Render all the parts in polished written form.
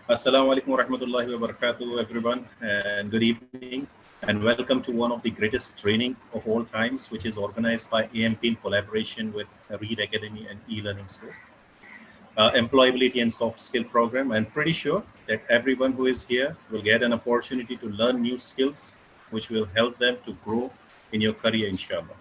Assalamu alaikum wa rahmatullahi wa barakatuh, everyone, and good evening, and welcome to one of the greatest training of all times, which is organized by AMP in collaboration with Reed Academy and e-learning store, employability and soft skill program. I'm pretty sure that everyone who is here will get an opportunity to learn new skills, which will help them to grow in your career, inshallah.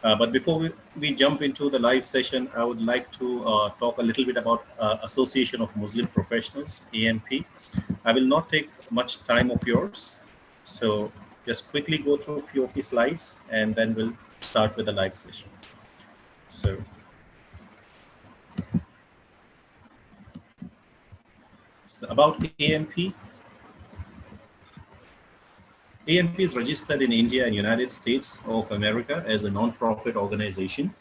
But before we jump into the live session, I would like to talk a little bit about Association of Muslim Professionals, AMP. I will not take much time of yours. So just quickly go through a few of the slides and then we'll start with the live session. So, about AMP. AMP is registered in India and United States of America as a non-profit organization.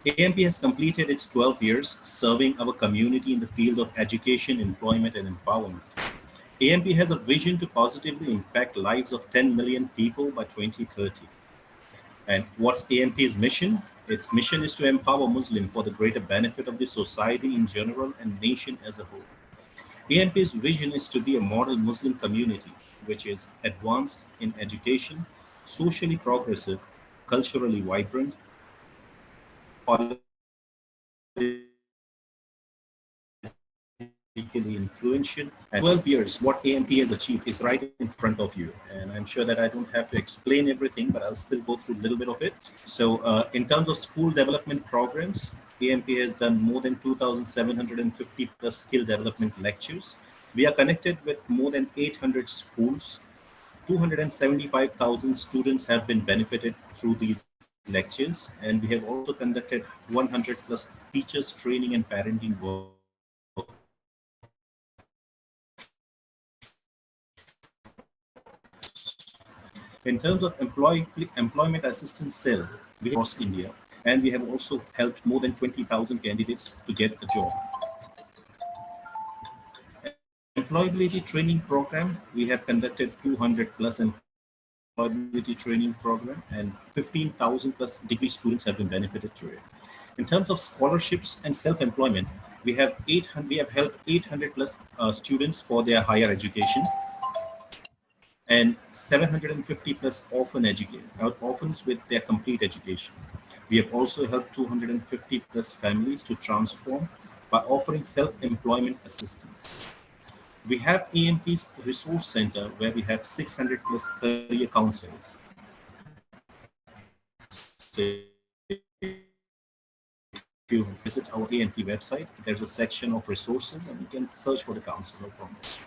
AMP has completed its 12 years serving our community in the field of education, employment, and empowerment. AMP has a vision to positively impact lives of 10 million people by 2030. And what's AMP's mission? Its mission is to empower Muslims for the greater benefit of the society in general and nation as a whole. AMP's vision is to be a model Muslim community which is advanced in education, socially progressive, culturally vibrant, politically influential. And 12 years, what AMP has achieved is right in front of you. And I'm sure that I don't have to explain everything, but I'll still go through a little bit of it. So in terms of school development programs, AMP has done more than 2,750 plus skill development lectures. We are connected with more than 800 schools. 275,000 students have been benefited through these lectures, and we have also conducted 100 plus teachers training and parenting workshops. In terms of employment assistance cell, we have across India, and we have also helped more than 20,000 candidates to get a job. Employability training program, we have conducted 200 plus employability training program, and 15,000 plus degree students have been benefited through it. In terms of scholarships and self-employment, we have helped 800 plus students for their higher education, and 750 plus orphans with their complete education. We have also helped 250 plus families to transform by offering self-employment assistance. We have AMP's resource center where we have 600 plus career counselors. So if you visit our AMP website, there's a section of resources and you can search for the counselor from there.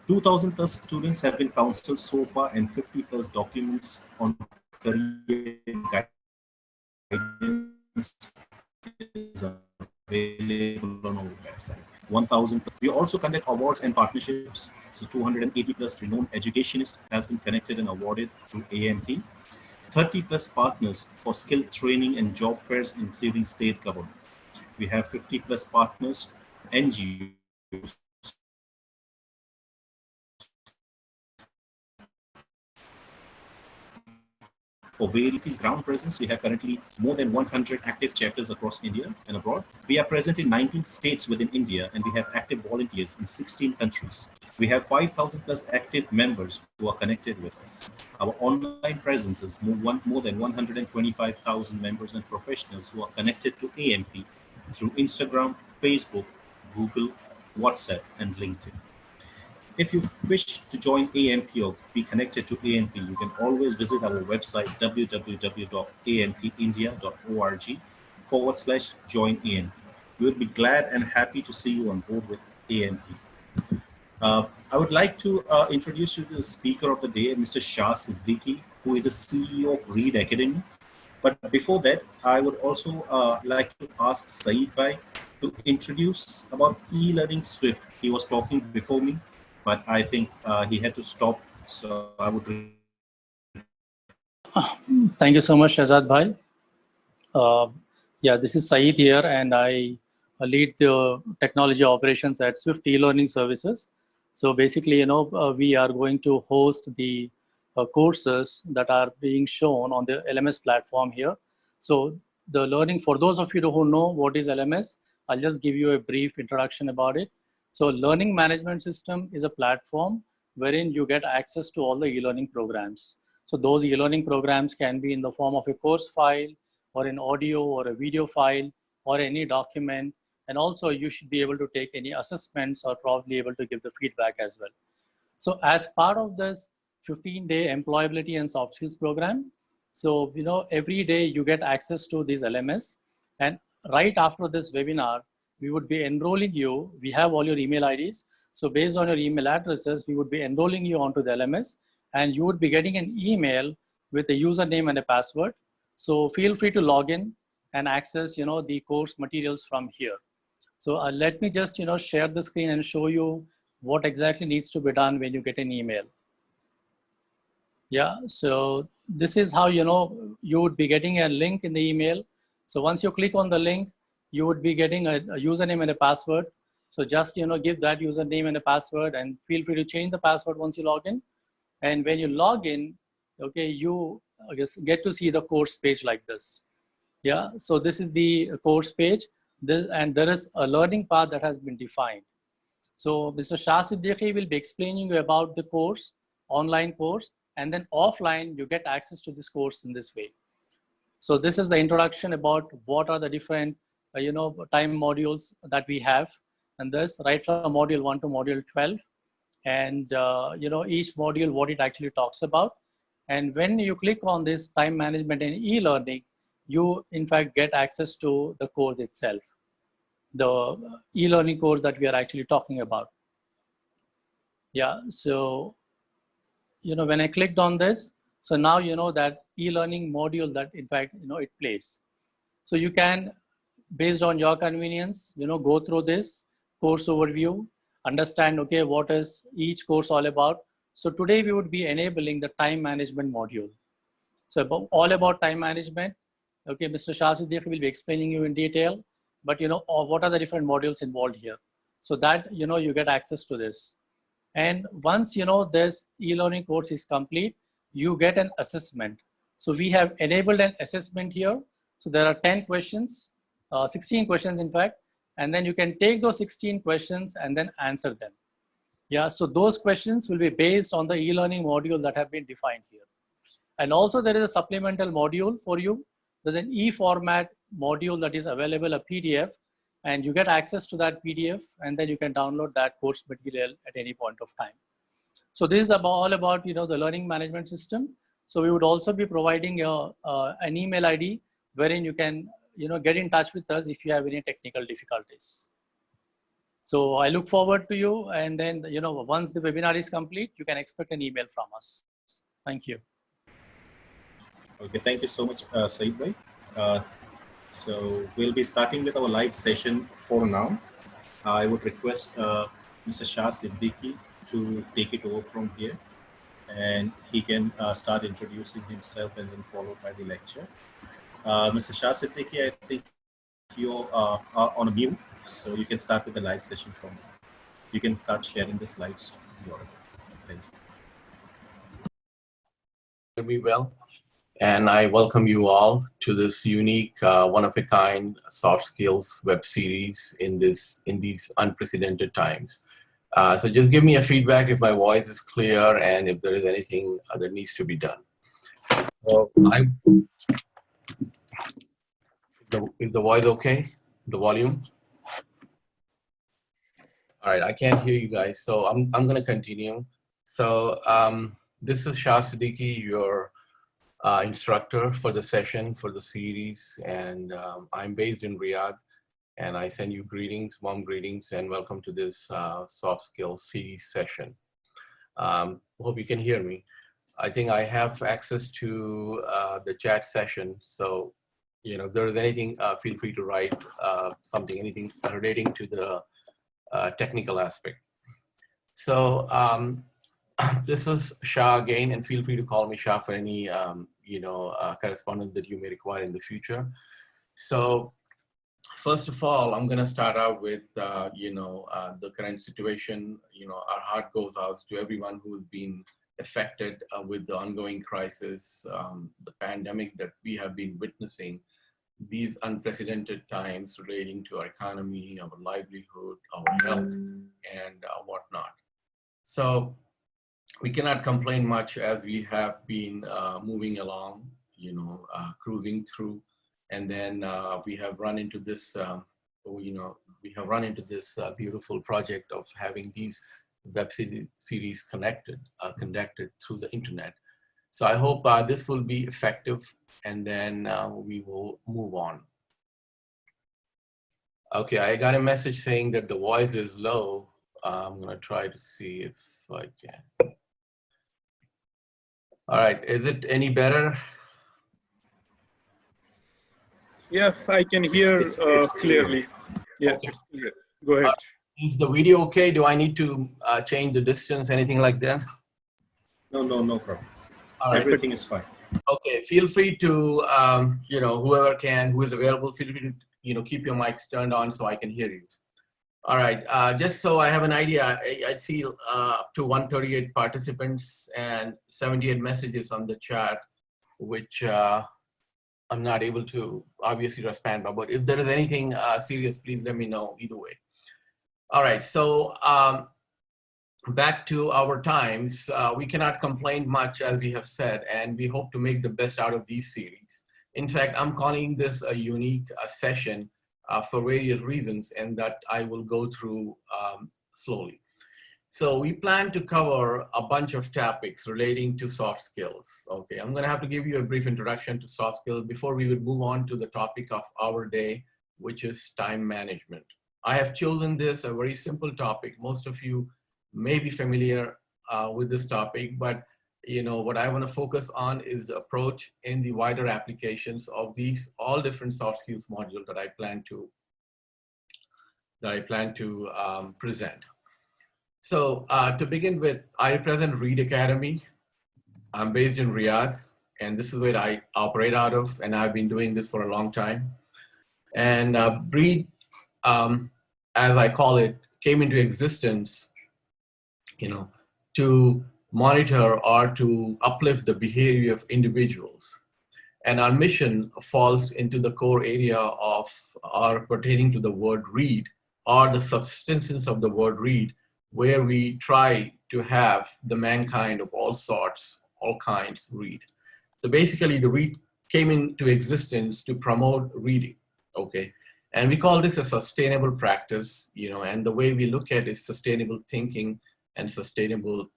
2,000 plus students have been counseled so far and 50 plus documents on career guidance is available on our website. 1,000 plus we also conduct awards and partnerships. So 280 plus renowned educationists has been connected and awarded through AMP. 30 plus partners for skill training and job fairs, including state government. We have 50 plus partners from NGOs, for various partners from NGOs, for AMP's ground presence, we have currently more than 100 active chapters across India and abroad. We are present in 19 states within India and we have active volunteers in 16 countries. We have 5,000 plus active members who are connected with us. Our online presence is more than 125,000 members and professionals who are connected to AMP through Instagram, Facebook, Google, WhatsApp, and LinkedIn. If you wish to join AMP or be connected to AMP, you can always visit our website www.ampindia.org/join AMP. We would be glad and happy to see you on board with AMP. I would like to introduce you to the speaker of the day, Mr. Shah Siddiqui, who is a CEO of Reed Academy. But before that, I would also like to ask Saeed Bhai to introduce about e-learning Swift. He was talking before me, but I think he had to stop. So I would request him to Thank you so much, Shazad Bhai. Yeah, this is Saeed here, and I lead the technology operations at Swift e-learning services. So basically, we are going to host the courses that are being shown on the LMS platform here. So the learning, for those of you who know what is LMS, I'll just give you a brief introduction about it. So learning management system is a platform wherein you get access to all the e-learning programs. So those e-learning programs can be in the form of a course file or an audio or a video file or any document. And also you should be able to take any assessments or probably able to give the feedback as well. So as part of this 15-day employability and soft skills program, so every day you get access to these LMS, and right after this webinar, we would be enrolling you. We have all your email IDs. So based on your email addresses, we would be enrolling you onto the LMS, and you would be getting an email with a username and a password. So feel free to log in and access the course materials from here. So let me just share the screen and show you what exactly needs to be done when you get an email. Yeah, so this is how you would be getting a link in the email. So once you click on the link, you would be getting a username and a password. So just give that username and a password, and feel free to change the password once you log in. And when you log in, okay, you I guess get to see the course page like this. Yeah, so this is the course page, and there is a learning path that has been defined. So Mr. Shah Siddiqui will be explaining you about the course, online course, and then offline, you get access to this course in this way. So this is the introduction about what are the different, time modules that we have. And this right from module 1 to module 12. And, each module, what it actually talks about. And when you click on this time management and e-learning, you in fact get access to the course itself, the e-learning course that we are actually talking about. Yeah, so, when I clicked on this, so now that e-learning module that in fact, it plays. So you can, based on your convenience, go through this course overview, understand, okay, what is each course all about. So today we would be enabling the time management module. So all about time management. Okay, Mr. Shah Siddiqui will be explaining you in detail, but what are the different modules involved here, so that you get access to this. And once this e-learning course is complete, you get an assessment. So we have enabled an assessment here. So there are 10 questions, 16 questions in fact, and then you can take those 16 questions and then answer them. Yeah, so those questions will be based on the e-learning module that have been defined here. And also there is a supplemental module for you. There's an e-format module that is available, a PDF, and you get access to that PDF, and then you can download that course material at any point of time. So this is all about the learning management system. So we would also be providing an email ID wherein you can get in touch with us if you have any technical difficulties. So I look forward to you, and then once the webinar is complete, you can expect an email from us. Thank you. Okay, thank you so much, Saeed bhai. So we'll be starting with our live session for now. I would request Mr. Shah Siddiqui to take it over from here, and he can start introducing himself and then followed by the lecture. Mr. Shah Siddiqui, I think you are on a mute, so you can start with the live session from now. You can start sharing the slides. Thank you. Hear me well, and I welcome you all to this unique, one-of-a-kind soft skills web series in these unprecedented times. So just give me a feedback if my voice is clear and if there is anything that needs to be done. So is the voice okay? The volume? All right, I can't hear you guys, so I'm going to continue. So this is Shah Siddiqui, your instructor for the session, for the series, and I'm based in Riyadh, and I send you greetings, warm greetings, and welcome to this soft skills series session. Hope you can hear me. I think I have access to the chat session, so if there is anything, feel free to write something, anything relating to the technical aspect. So this is Shah again, and feel free to call me Shah for any correspondence that you may require in the future. So first of all, I'm going to start out with the current situation. Our heart goes out to everyone who has been affected with the ongoing crisis, the pandemic that we have been witnessing. these unprecedented times relating to our economy, our livelihood, our health, and whatnot. So we cannot complain much as we have been moving along, cruising through, and then we have run into this, beautiful project of having these web series conducted through the internet. So I hope this will be effective, and then we will move on. Okay, I got a message saying that the voice is low. I'm gonna try to see if I can. All right, is it any better? Yeah, I can hear it's clearly. Yeah, Okay. it's clear. Go ahead. Is the video okay? Do I need to change the distance, anything like that? no problem. All right. Everything is fine. Okay, feel free to, whoever who is available, feel free to, keep your mics turned on so I can hear you. All right, just so I have an idea, I see up to 138 participants and 78 messages on the chat, which I'm not able to obviously respond, but if there is anything serious, please let me know either way. All right, so back to our times, we cannot complain much, as we have said, and we hope to make the best out of these series. In fact, I'm calling this a unique session for various reasons, and that I will go through slowly. So we plan to cover a bunch of topics relating to soft skills. Okay, I'm gonna have to give you a brief introduction to soft skills before we would move on to the topic of our day, which is time management. I have chosen this a very simple topic. Most of you may be familiar with this topic, but what I want to focus on is the approach in the wider applications of these all different soft skills modules that I plan to present. So to begin with, I represent Reed Academy. I'm based in Riyadh, and this is where I operate out of, and I've been doing this for a long time. And Reed, as I call it, came into existence to monitor or to uplift the behavior of individuals. And our mission falls into the core area of our pertaining to the word read, or the substance of the word read, where we try to have the mankind of all sorts, all kinds read. So basically the read came into existence to promote reading, okay? And we call this a sustainable practice, and the way we look at it is sustainable thinking and sustainable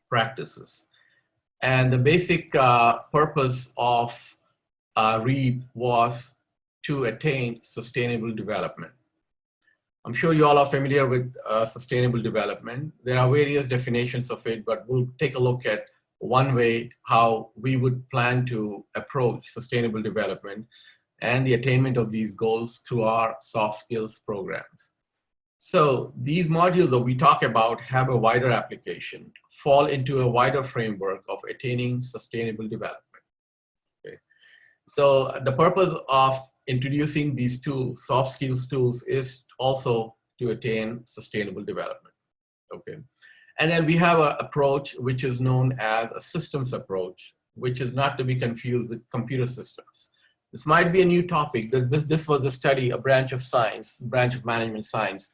practices. And the basic purpose of READ was to attain sustainable development. I'm sure you all are familiar with sustainable development. There are various definitions of it, but we'll take a look at one way how we would plan to approach sustainable development and the attainment of these goals through our soft skills programs. So these modules that we talk about have a wider application, fall into a wider framework of attaining sustainable development. Okay. So the purpose of introducing these tools, soft skills tools, is also to attain sustainable development. Okay. And then we have an approach which is known as a systems approach, which is not to be confused with computer systems. This might be a new topic. This was a study, a branch of science, branch of management science,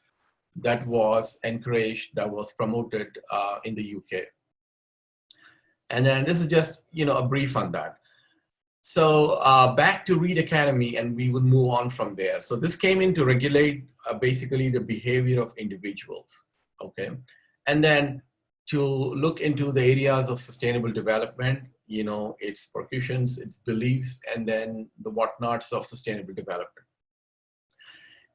that was encouraged, that was promoted in the UK. And then this is just, a brief on that. So back to Reed Academy, and we will move on from there. So this came in to regulate basically the behavior of individuals, okay? And then to look into the areas of sustainable development, its percussions, its beliefs, and then the whatnots of sustainable development.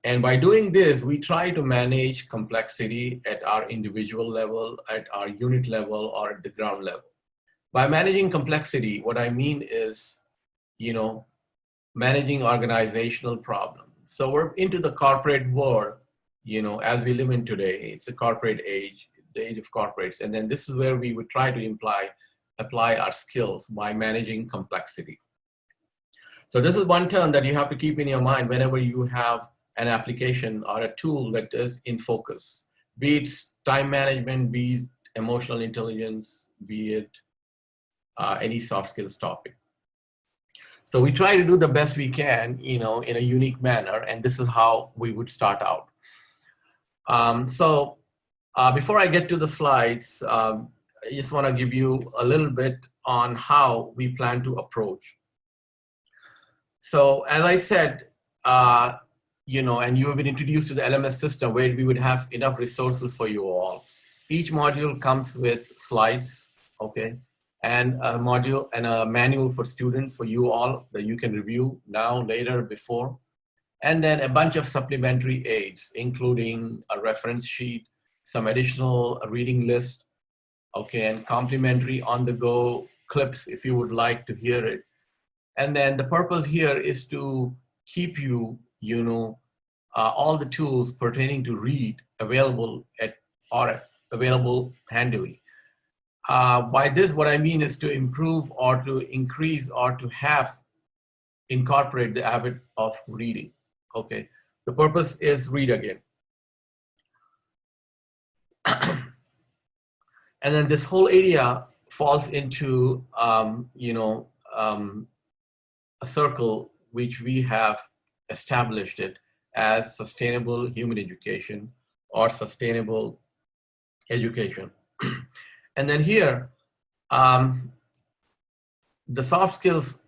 And by doing this, we try to manage complexity at our individual level, at our unit level, or at the ground level. By managing complexity, what I mean is, managing organizational problems. So we're into the corporate world, as we live in today. It's a corporate age, the age of corporates. And then this is where we would try to apply our skills by managing complexity. So this is one term that you have to keep in your mind whenever you have an application or a tool that is in focus, be it time management, be it emotional intelligence, be it any soft skills topic. So we try to do the best we can, in a unique manner, and this is how we would start out. Before I get to the slides, I just want to give you a little bit on how we plan to approach. So as I said, and you have been introduced to the LMS system where we would have enough resources for you all. Each module comes with slides, okay, and a module and a manual for students for you all that you can review now, later, before. And then a bunch of supplementary aids, including a reference sheet, some additional reading list, okay, and complimentary on-the-go clips if you would like to hear it. And then the purpose here is to keep you, all the tools pertaining to read available available handily. By this, what I mean is to improve or to increase or to incorporate the habit of reading. Okay, the purpose is read again. And then this whole area falls into, a circle which we have established it as sustainable human education or sustainable education. And then here, the soft skills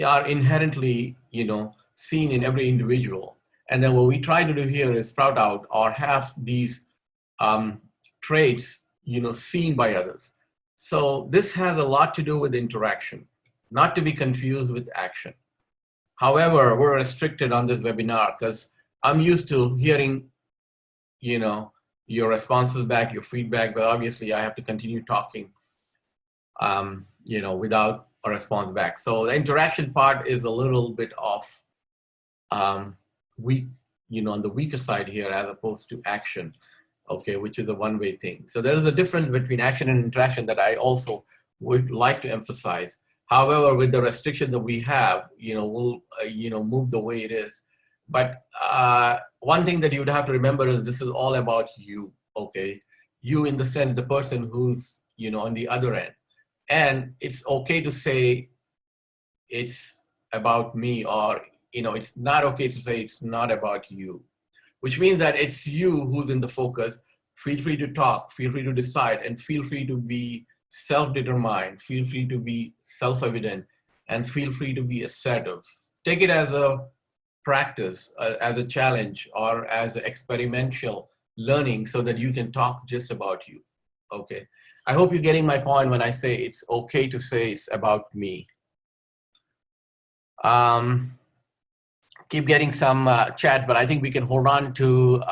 are inherently, seen in every individual. And then what we try to do here is sprout out or have these traits, seen by others. So this has a lot to do with interaction, not to be confused with action. However, we're restricted on this webinar because I'm used to hearing, your responses back, your feedback, but obviously I have to continue talking, without a response back. So the interaction part is a little bit off, weak, on the weaker side here as opposed to action, okay, which is a one-way thing. So there is a difference between action and interaction that I also would like to emphasize. However, with the restriction that we have, we'll, move the way it is. But one thing that you would have to remember is this is all about you, okay? You in the sense, the person who's, on the other end. And it's okay to say it's about me, or, it's not okay to say it's not about you, which means that it's you who's in the focus. Feel free to talk, feel free to decide, and feel free to be self-determined, feel free to be self-evident, and feel free to be assertive. Take it as a practice, as a challenge, or as an experiential learning so that you can talk just about you, okay? I hope you're getting my point when I say it's okay to say it's about me. Keep getting some chat, but I think we can hold on to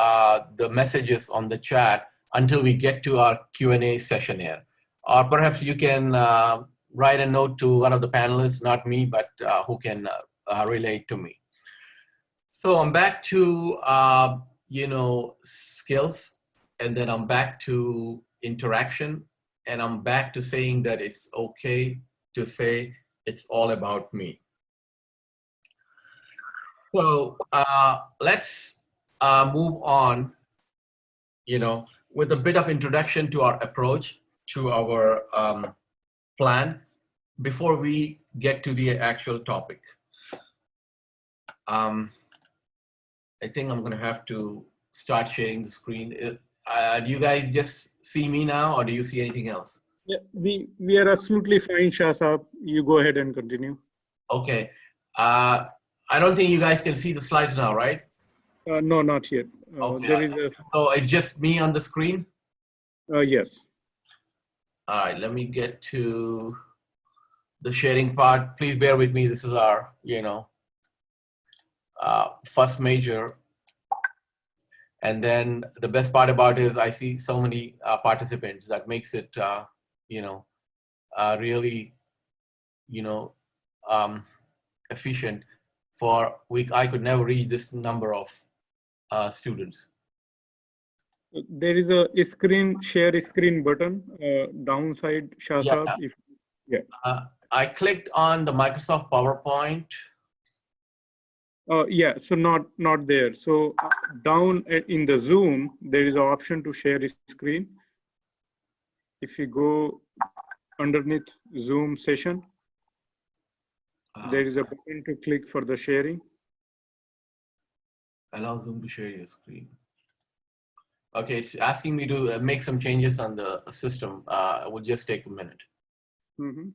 the messages on the chat until we get to our Q&A session here. Or perhaps you can write a note to one of the panelists, not me, but who can relate to me. So I'm back to, skills, and then I'm back to interaction, and I'm back to saying that it's okay to say it's all about me. So let's move on, with a bit of introduction to our approach, to our plan, before we get to the actual topic. I think I'm gonna have to start sharing the screen. Do you guys just see me now, or do you see anything else? Yeah, we are absolutely fine, Shah Saab. You go ahead and continue. Okay. I don't think you guys can see the slides now, right? No, not yet. Okay. There is a So it's just me on the screen? yes. All right, let me get to the sharing part. Please bear with me. This is our, first major. And then the best part about it is I see so many participants that makes it, really, efficient for I could never read this number of students. There is a screen share screen button downside, Shah Saab. I clicked on the Microsoft PowerPoint. Yeah, so not there. So down in the Zoom, there is an option to share a screen. If you go underneath Zoom session. There is a button to click for the sharing. Allow Zoom to share your screen. Okay, it's asking me to make some changes on the system. It will just take a minute. Mm-hmm.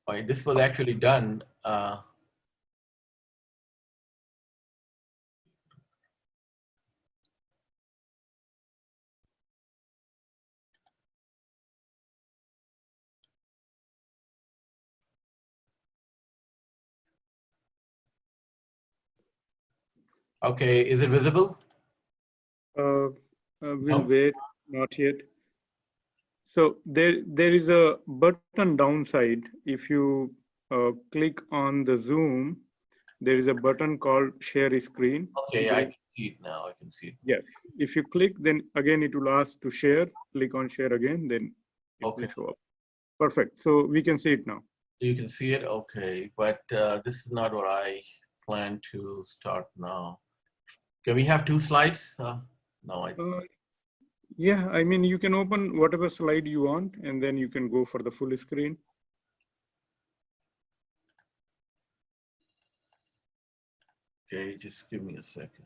Okay, this was actually done. Okay, is it visible? We'll wait, not yet. So there is a button downside. If you click on the Zoom, there is a button called share screen. Okay, I can see it now. I can see it. Yes. If you click, then again it will ask to share. Click on share again, then it will show up. Perfect. So we can see it now. You can see it, okay, but this is not what I plan to start now. Can we have 2 slides? No, Yeah, I mean, you can open whatever slide you want, and then you can go for the full screen. Okay, just give me a second.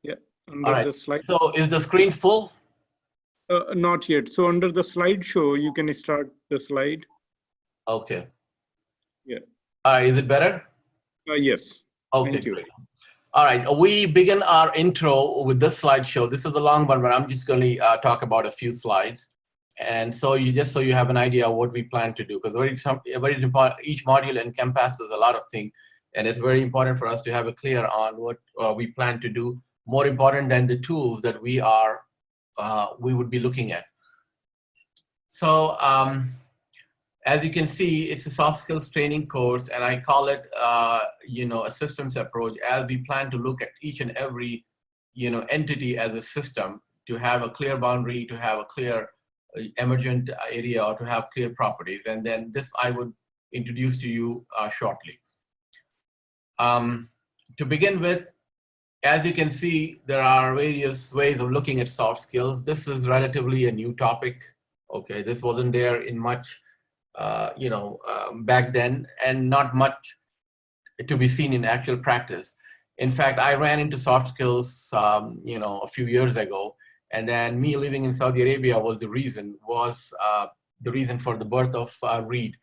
Yeah, All under right, the slide. so is the screen full? Not yet. So under the slideshow, you can start the slide. Okay. Yeah. Is it better? Yes. Okay, Thank you. great. All right, we begin our intro with this slideshow. This is the long one, but I'm just going to talk about a few slides. And so you just so you have an idea of what we plan to do, because very important, each module encompasses a lot of things, and it's very important for us to have it clear on what we plan to do. More important than the tools that we would be looking at. So as you can see, it's a soft skills training course, and I call it, a systems approach, as we plan to look at each and every, entity as a system, to have a clear boundary, to have a clear emergent area, or to have clear properties. And then this I would introduce to you shortly. To begin with, as you can see, there are various ways of looking at soft skills. This is relatively a new topic. Okay, this wasn't there in much back then, and not much to be seen in actual practice. In fact, I ran into soft skills, a few years ago, and then me living in Saudi Arabia was the reason for the birth of READ,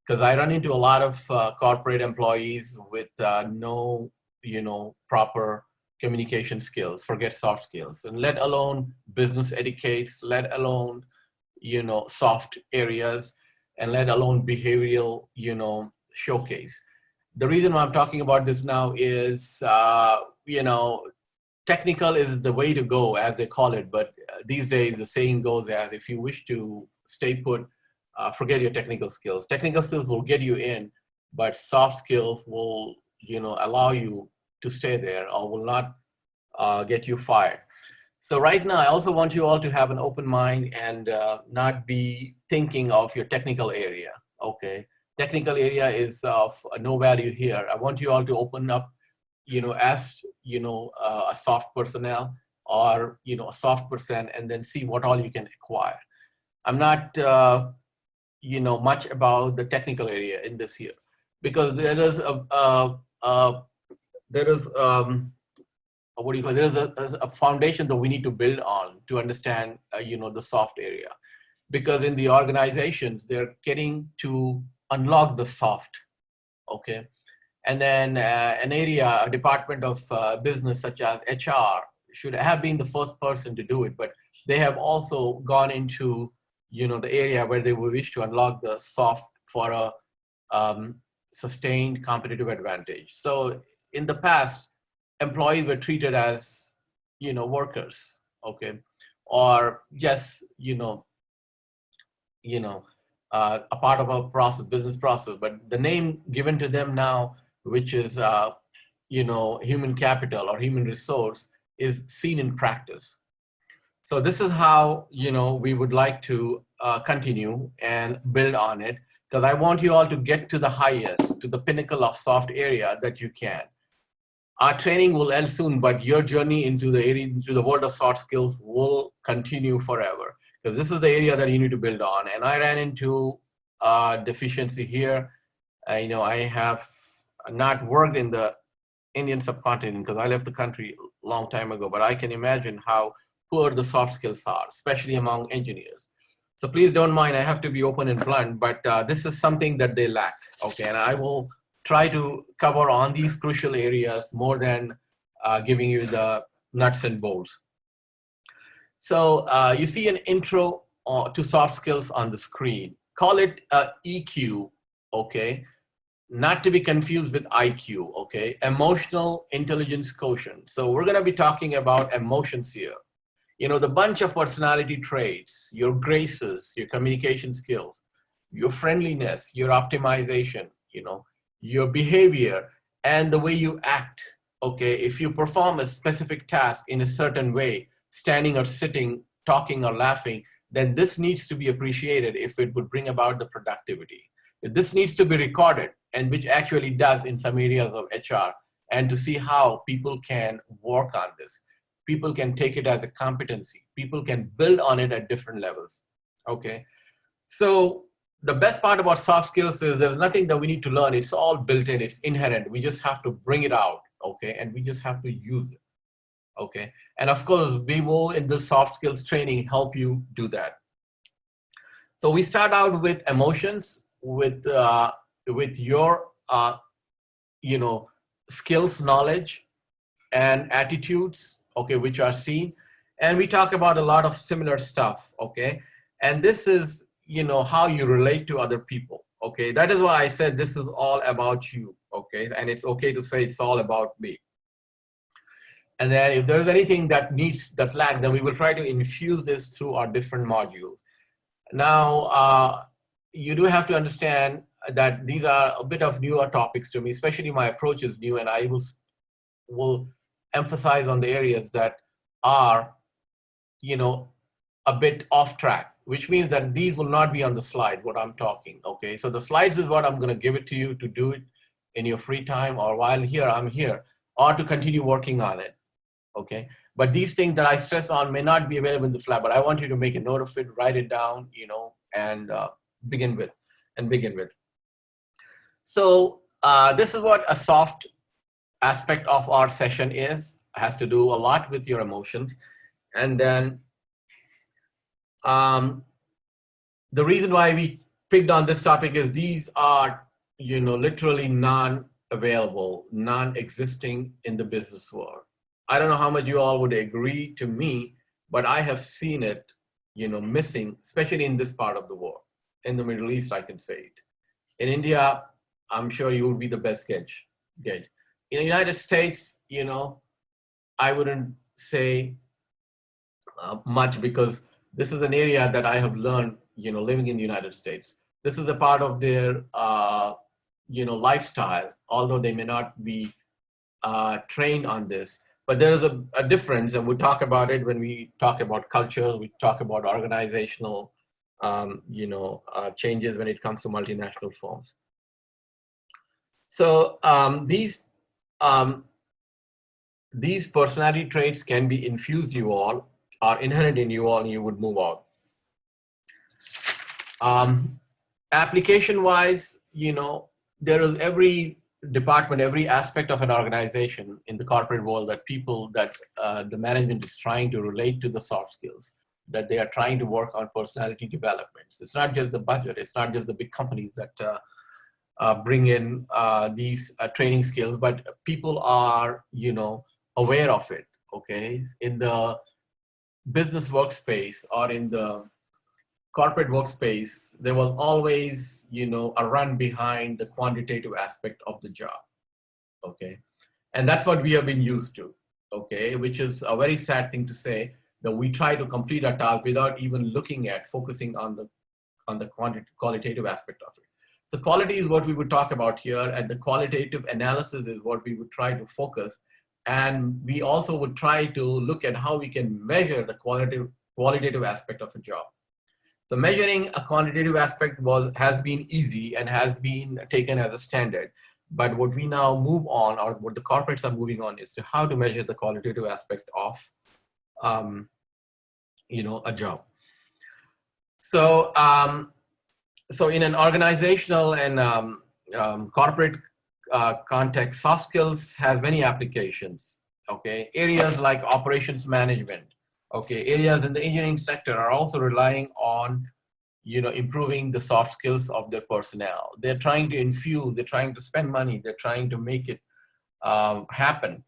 because I run into a lot of corporate employees with no, proper communication skills, forget soft skills, and let alone business etiquettes, let alone, soft areas, and let alone behavioral, showcase. The reason why I'm talking about this now is, technical is the way to go, as they call it. But these days, the saying goes as, if you wish to stay put, forget your technical skills. Technical skills will get you in, but soft skills will, allow you to stay there, or will not get you fired. So right now, I also want you all to have an open mind and not be thinking of your technical area, okay? Technical area is of no value here. I want you all to open up, as, a soft personnel, or, a soft person, and then see what all you can acquire. I'm not, much about the technical area in this here, because there is there's a foundation that we need to build on to understand, the soft area. Because in the organizations, they're getting to unlock the soft, okay? And then an area, a department of business such as HR should have been the first person to do it, but they have also gone into, the area where they will wish to unlock the soft for a sustained competitive advantage. So in the past, employees were treated as, workers, okay? or just, a part of a process, business process, but the name given to them now, which is, human capital or human resource, is seen in practice. So this is how, we would like to continue and build on it, because I want you all to get to the highest, to the pinnacle of soft area that you can. Our training will end soon, but your journey into the world of soft skills will continue forever, because this is the area that you need to build on. And I ran into a deficiency here. I have not worked in the Indian subcontinent because I left the country a long time ago, but I can imagine how poor the soft skills are, especially among engineers. So please don't mind, I have to be open and blunt, but this is something that they lack, okay? And I will try to cover on these crucial areas more than giving you the nuts and bolts. So you see an intro to soft skills on the screen. Call it EQ, okay? Not to be confused with IQ, okay? Emotional intelligence quotient. So we're gonna be talking about emotions here. The bunch of personality traits, your graces, your communication skills, your friendliness, your optimization, your behavior, and the way you act, okay? If you perform a specific task in a certain way, standing or sitting, talking or laughing, then this needs to be appreciated if it would bring about the productivity. This needs to be recorded, and which actually does in some areas of HR, and to see how people can work on this. People can take it as a competency. People can build on it at different levels, okay? So the best part about soft skills is there's nothing that we need to learn. It's all built in, it's inherent. We just have to bring it out, okay? And we just have to use it, okay? And of course, we will, in the soft skills training, help you do that. So we start out with emotions, with your, skills, knowledge, and attitudes, okay, which are seen. And we talk about a lot of similar stuff, okay? And this is, how you relate to other people, okay? That is why I said this is all about you, okay? And it's okay to say it's all about me. And then if there's anything that lack, then we will try to infuse this through our different modules. Now, you do have to understand that these are a bit of newer topics to me, especially my approach is new, and I will emphasize on the areas that are, a bit off track, which means that these will not be on the slide, what I'm talking, okay? So the slides is what I'm gonna give it to you to do it in your free time, or while I'm here, or to continue working on it, okay? But these things that I stress on may not be available in the flat, but I want you to make a note of it, write it down, and begin with. So this is what a soft aspect of our session is. It has to do a lot with your emotions. And then the reason why we picked on this topic is these are, literally non-available, non-existing in the business world. I don't know how much you all would agree to me, but I have seen it, missing, especially in this part of the world. In the Middle East, I can say it. In India, I'm sure you would be the best gauge. In the United States, I wouldn't say much, because this is an area that I have learned, living in the United States. This is a part of their, lifestyle, although they may not be trained on this. But there is a difference, and we'll talk about it when we talk about culture, we talk about organizational, changes when it comes to multinational firms. So these personality traits can be infused you all, are inherent in you all, and you would move on. Application-wise, there is every department, every aspect of an organization in the corporate world that the management is trying to relate to the soft skills, that they are trying to work on personality developments. It's not just the budget, it's not just the big companies that bring in these training skills, but people are, aware of it, okay? In the business workspace or in the corporate workspace, there was always, a run behind the quantitative aspect of the job, okay? And that's what we have been used to, okay? Which is a very sad thing to say, that we try to complete a task without even looking at focusing on the qualitative aspect of it. So quality is what we would talk about here, and the qualitative analysis is what we would try to focus. And we also would try to look at how we can measure the qualitative aspect of a job. So measuring a quantitative aspect has been easy and has been taken as a standard. But what we now move on, or what the corporates are moving on, is to how to measure the qualitative aspect of a job. So, so in an organizational and corporate context, soft skills have many applications. Okay, areas like operations management. Okay, areas in the engineering sector are also relying on improving the soft skills of their personnel. They're trying to infuse, they're trying to spend money, they're trying to make it happen.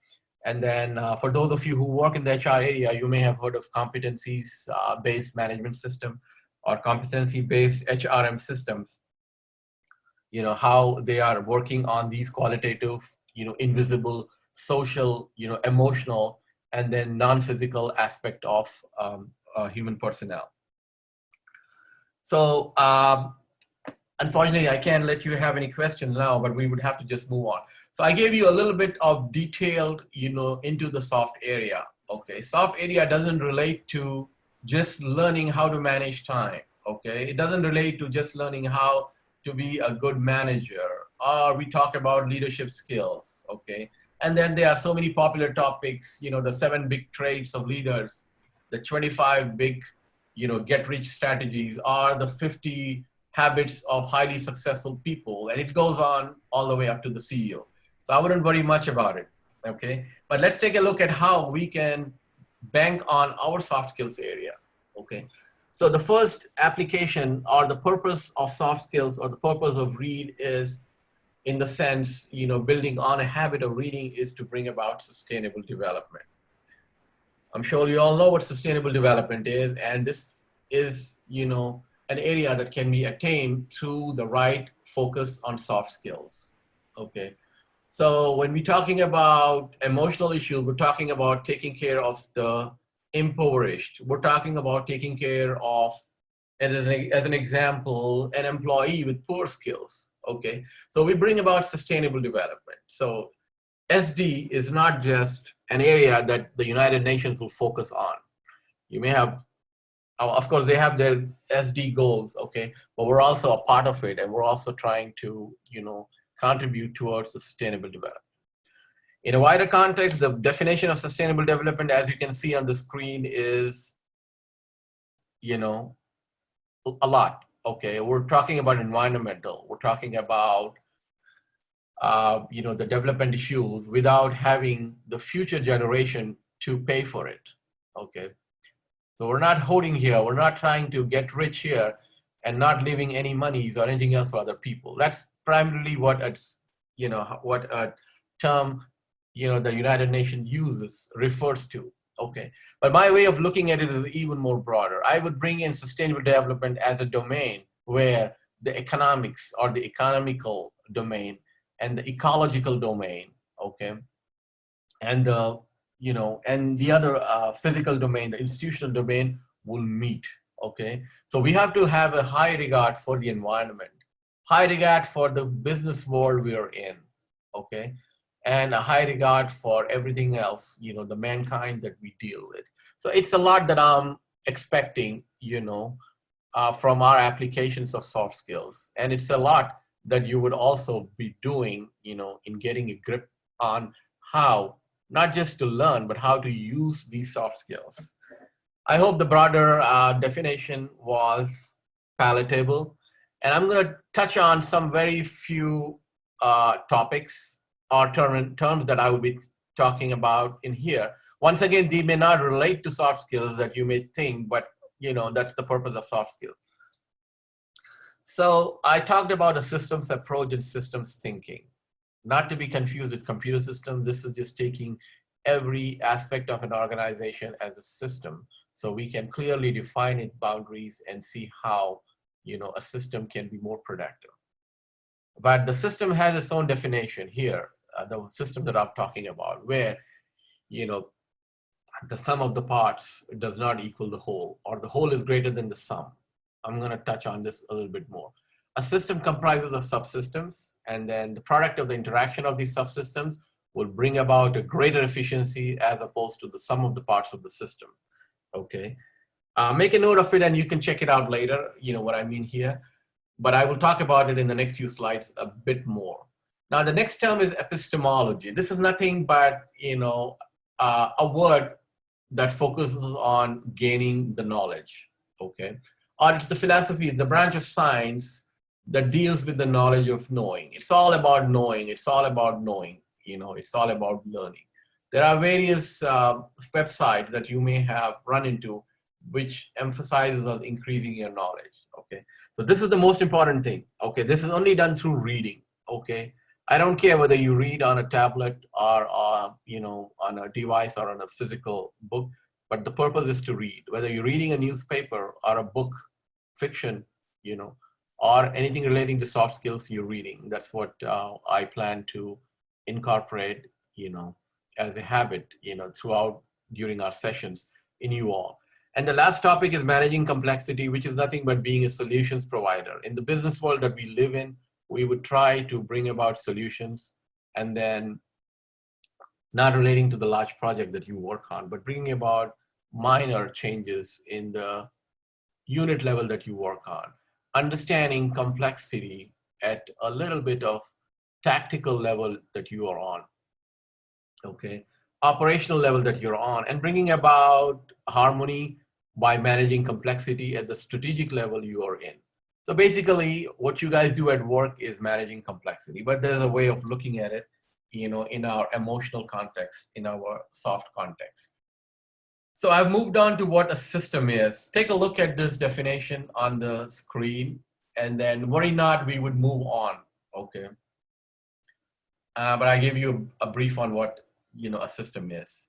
And then for those of you who work in the HR area, you may have heard of competencies-based management system or competency-based HRM systems. How they are working on these qualitative, invisible, social, emotional, and then non-physical aspect of human personnel. So unfortunately, I can't let you have any questions now, but we would have to just move on. So I gave you a little bit of detailed, into the soft area. Okay, soft area doesn't relate to just learning how to manage time. Okay, it doesn't relate to just learning how to be a good manager, or we talk about leadership skills. Okay, and then there are so many popular topics, the 7 big traits of leaders, the 25 big get rich strategies, or the 50 habits of highly successful people, and it goes on all the way up to the CEO. So I wouldn't worry much about it, okay? But let's take a look at how we can bank on our soft skills area, okay? So the first application, or the purpose of soft skills, or the purpose of READ, is, in the sense, building on a habit of reading, is to bring about sustainable development. I'm sure you all know what sustainable development is, and this is, an area that can be attained through the right focus on soft skills, okay? So when we're talking about emotional issues, we're talking about taking care of the impoverished. We're talking about taking care of, as an example, an employee with poor skills, okay? So we bring about sustainable development. So SD is not just an area that the United Nations will focus on. You may have, of course, they have their SD goals, okay, but we're also a part of it, and we're also trying to, contribute towards the sustainable development. In a wider context, the definition of sustainable development, as you can see on the screen, is, a lot, okay? We're talking about environmental, we're talking about the development issues without having the future generation to pay for it, okay? So we're not hoarding here, we're not trying to get rich here and not leaving any monies or anything else for other people. That's primarily what it's, what a term, the United Nations refers to, okay? But my way of looking at it is even more broader. I would bring in sustainable development as a domain where the economics, or the economical domain, and the ecological domain, okay, and the and the other physical domain, the institutional domain, will meet, okay? So we have to have a high regard for the environment, high regard for the business world we are in, okay, and a high regard for everything else, the mankind that we deal with. So it's a lot that I'm expecting, from our applications of soft skills, and it's a lot that you would also be doing, in getting a grip on how, not just to learn, but how to use these soft skills. I hope the broader definition was palatable, and I'm going to touch on some very few topics or terms that I will be talking about in here. Once again, they may not relate to soft skills that you may think, but that's the purpose of soft skills. So I talked about a systems approach and systems thinking. Not to be confused with computer system. This is just taking every aspect of an organization as a system, so we can clearly define its boundaries and see how a system can be more productive. But the system has its own definition here, the system that I'm talking about, where the sum of the parts does not equal the whole, or the whole is greater than the sum. I'm going to touch on this a little bit more. A system comprises of subsystems, and then the product of the interaction of these subsystems will bring about a greater efficiency as opposed to the sum of the parts of the system. Okay. Make a note of it and you can check it out later, you know what I mean here. But I will talk about it in the next few slides a bit more. Now, the next term is epistemology. This is nothing but, you know, a word that focuses on gaining the knowledge, okay? Or it's the philosophy, the branch of science that deals with the knowledge of knowing. It's all about knowing, it's all about knowing, you know, it's all about learning. There are various websites that you may have run into which emphasizes on increasing your knowledge, okay? So this is the most important thing, okay? This is only done through reading, okay? I don't care whether you read on a tablet or you know, on a device or on a physical book, but the purpose is to read. Whether you're reading a newspaper or a book, fiction, you know, or anything relating to soft skills you're reading. That's what I plan to incorporate, you know, as a habit, you know, throughout during our sessions in you all. And the last topic is managing complexity, which is nothing but being a solutions provider. In the business world that we live in, we would try to bring about solutions and then not relating to the large project that you work on, but bringing about minor changes in the unit level that you work on. Understanding complexity at a little bit of tactical level that you are on, okay? Operational level that you're on, and bringing about harmony by managing complexity at the strategic level you are in. So basically, what you guys do at work is managing complexity, but there's a way of looking at it, you know, in our emotional context, in our soft context. So I've moved on to what a system is. Take a look at this definition on the screen, and then worry not, we would move on, okay? But I gave you a brief on what, you know, a system is.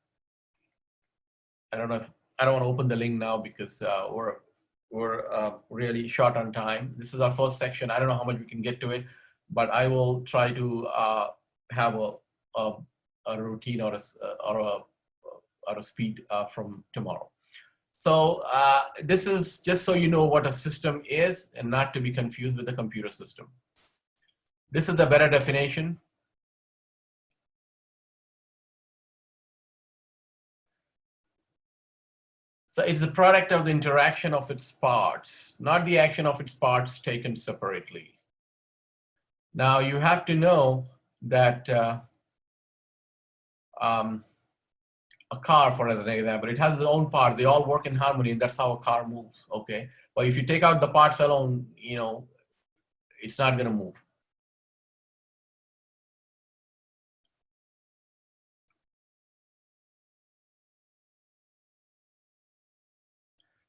I don't want to open the link now because we're really short on time. This is our first section. I don't know how much we can get to it, but I will try to have a routine or a speed from tomorrow. So this is just so you know what a system is and not to be confused with a computer system. This is the better definition. So it's the product of the interaction of its parts, not the action of its parts taken separately. Now you have to know that a car, for an example, it has its own part. They all work in harmony, and that's how a car moves, okay? But if you take out the parts alone, you know, it's not gonna move.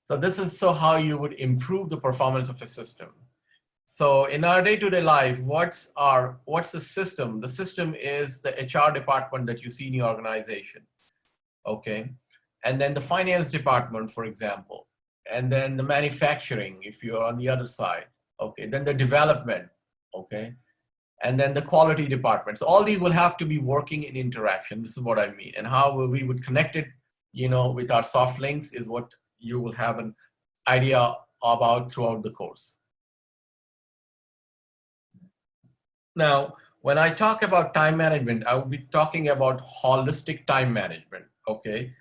So this is so how you would improve the performance of a system. So in our day-to-day life, what's the system? The system is the HR department that you see in your organization, okay? And then the finance department, for example, and then the manufacturing, if you're on the other side, okay? Then the development, okay? And then the quality department. So all these will have to be working in interaction. This is what I mean. And how we would connect it, you know, with our soft links is what you will have an idea about throughout the course. Now, when I talk about time management, I will be talking about holistic time management, okay?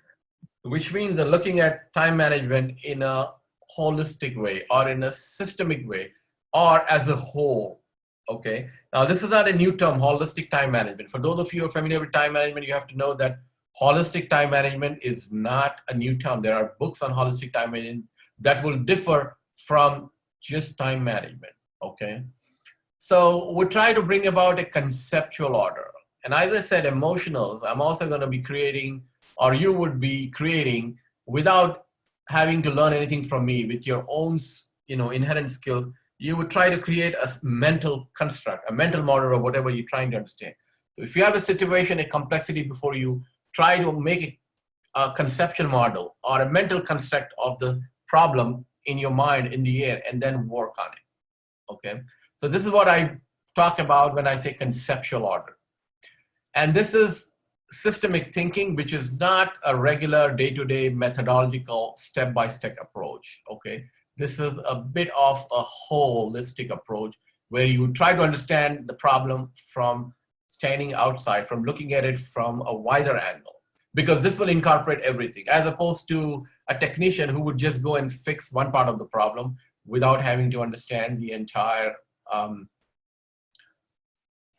Which means that looking at time management in a holistic way or in a systemic way or as a whole, okay? Now, this is not a new term, holistic time management. For those of you who are familiar with time management, you have to know that holistic time management is not a new term. There are books on holistic time management that will differ from just time management, okay? So we try to bring about a conceptual order. And as I said, emotionals, I'm also going to be creating, or you would be creating without having to learn anything from me with your own, you know, inherent skills. You would try to create a mental construct, a mental model of whatever you're trying to understand. So if you have a situation, a complexity before you, try to make a conceptual model or a mental construct of the problem in your mind in the air and then work on it, okay? So this is what I talk about when I say conceptual order. And this is systemic thinking, which is not a regular day-to-day methodological step-by-step approach, okay? This is a bit of a holistic approach where you try to understand the problem from standing outside, from looking at it from a wider angle, because this will incorporate everything, as opposed to a technician who would just go and fix one part of the problem without having to understand the entire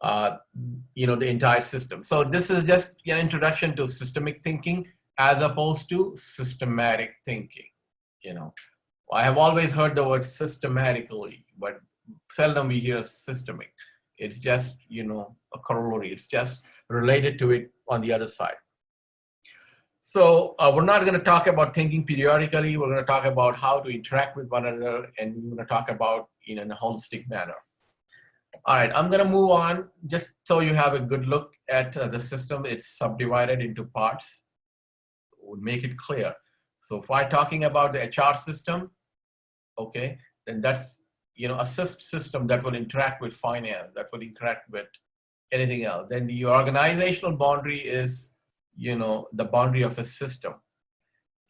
the entire system. So this is just an introduction to systemic thinking as opposed to systematic thinking. I have always heard the word systematically, but seldom we hear systemic. It's just, a corollary. It's just related to it on the other side. So we're not going to talk about thinking periodically. We're going to talk about how to interact with one another, and we're going to talk about in a holistic manner. All right, I'm going to move on just so you have a good look at the system. It's subdivided into parts. We'll make it clear. So if I'm talking about the HR system, okay, then that's a system that will interact with finance, that will interact with anything else. Then the organizational boundary is the boundary of a system.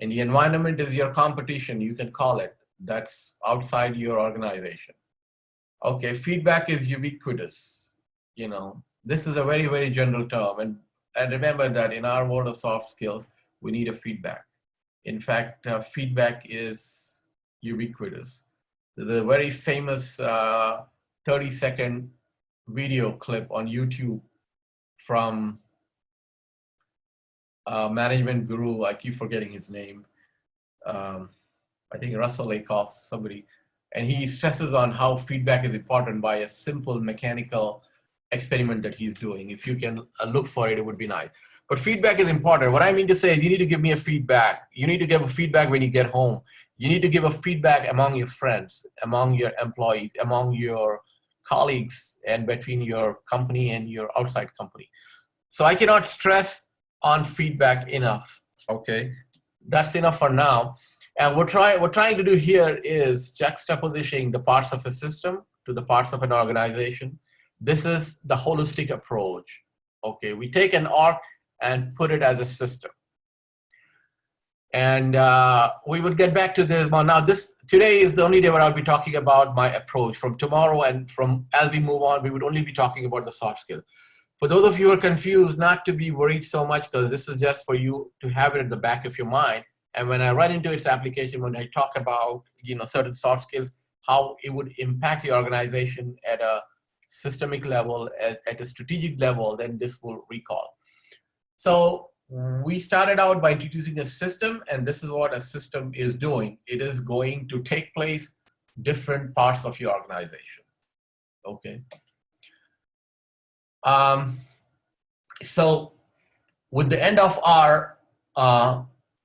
And the environment is your competition, you can call it. That's outside your organization. Okay, feedback is ubiquitous. This is a very, very general term. And remember that in our world of soft skills, we need a feedback. In fact, feedback is ubiquitous. The very famous 30-second video clip on YouTube from management guru, I keep forgetting his name. I think Russell Lakoff, somebody. And he stresses on how feedback is important by a simple mechanical experiment that he's doing. If you can look for it, it would be nice. But feedback is important. What I mean to say is you need to give me a feedback. You need to give a feedback when you get home. You need to give a feedback among your friends, among your employees, among your colleagues, and between your company and your outside company. So I cannot stress on feedback enough, okay? That's enough for now. And what we're trying to do here is juxtapositioning the parts of a system to the parts of an organization. This is the holistic approach. Okay, we take an org and put it as a system. And we would get back to this. Well, now today is the only day where I'll be talking about my approach. From tomorrow and as we move on, we would only be talking about the soft skills. For those of you who are confused, not to be worried so much, because this is just for you to have it at the back of your mind. And when I run into its application, when I talk about certain soft skills, how it would impact the organization at a systemic level, at a strategic level, then this will recall. So we started out by introducing a system, and this is what a system is doing. It is going to take place different parts of your organization. Okay. So with the end of our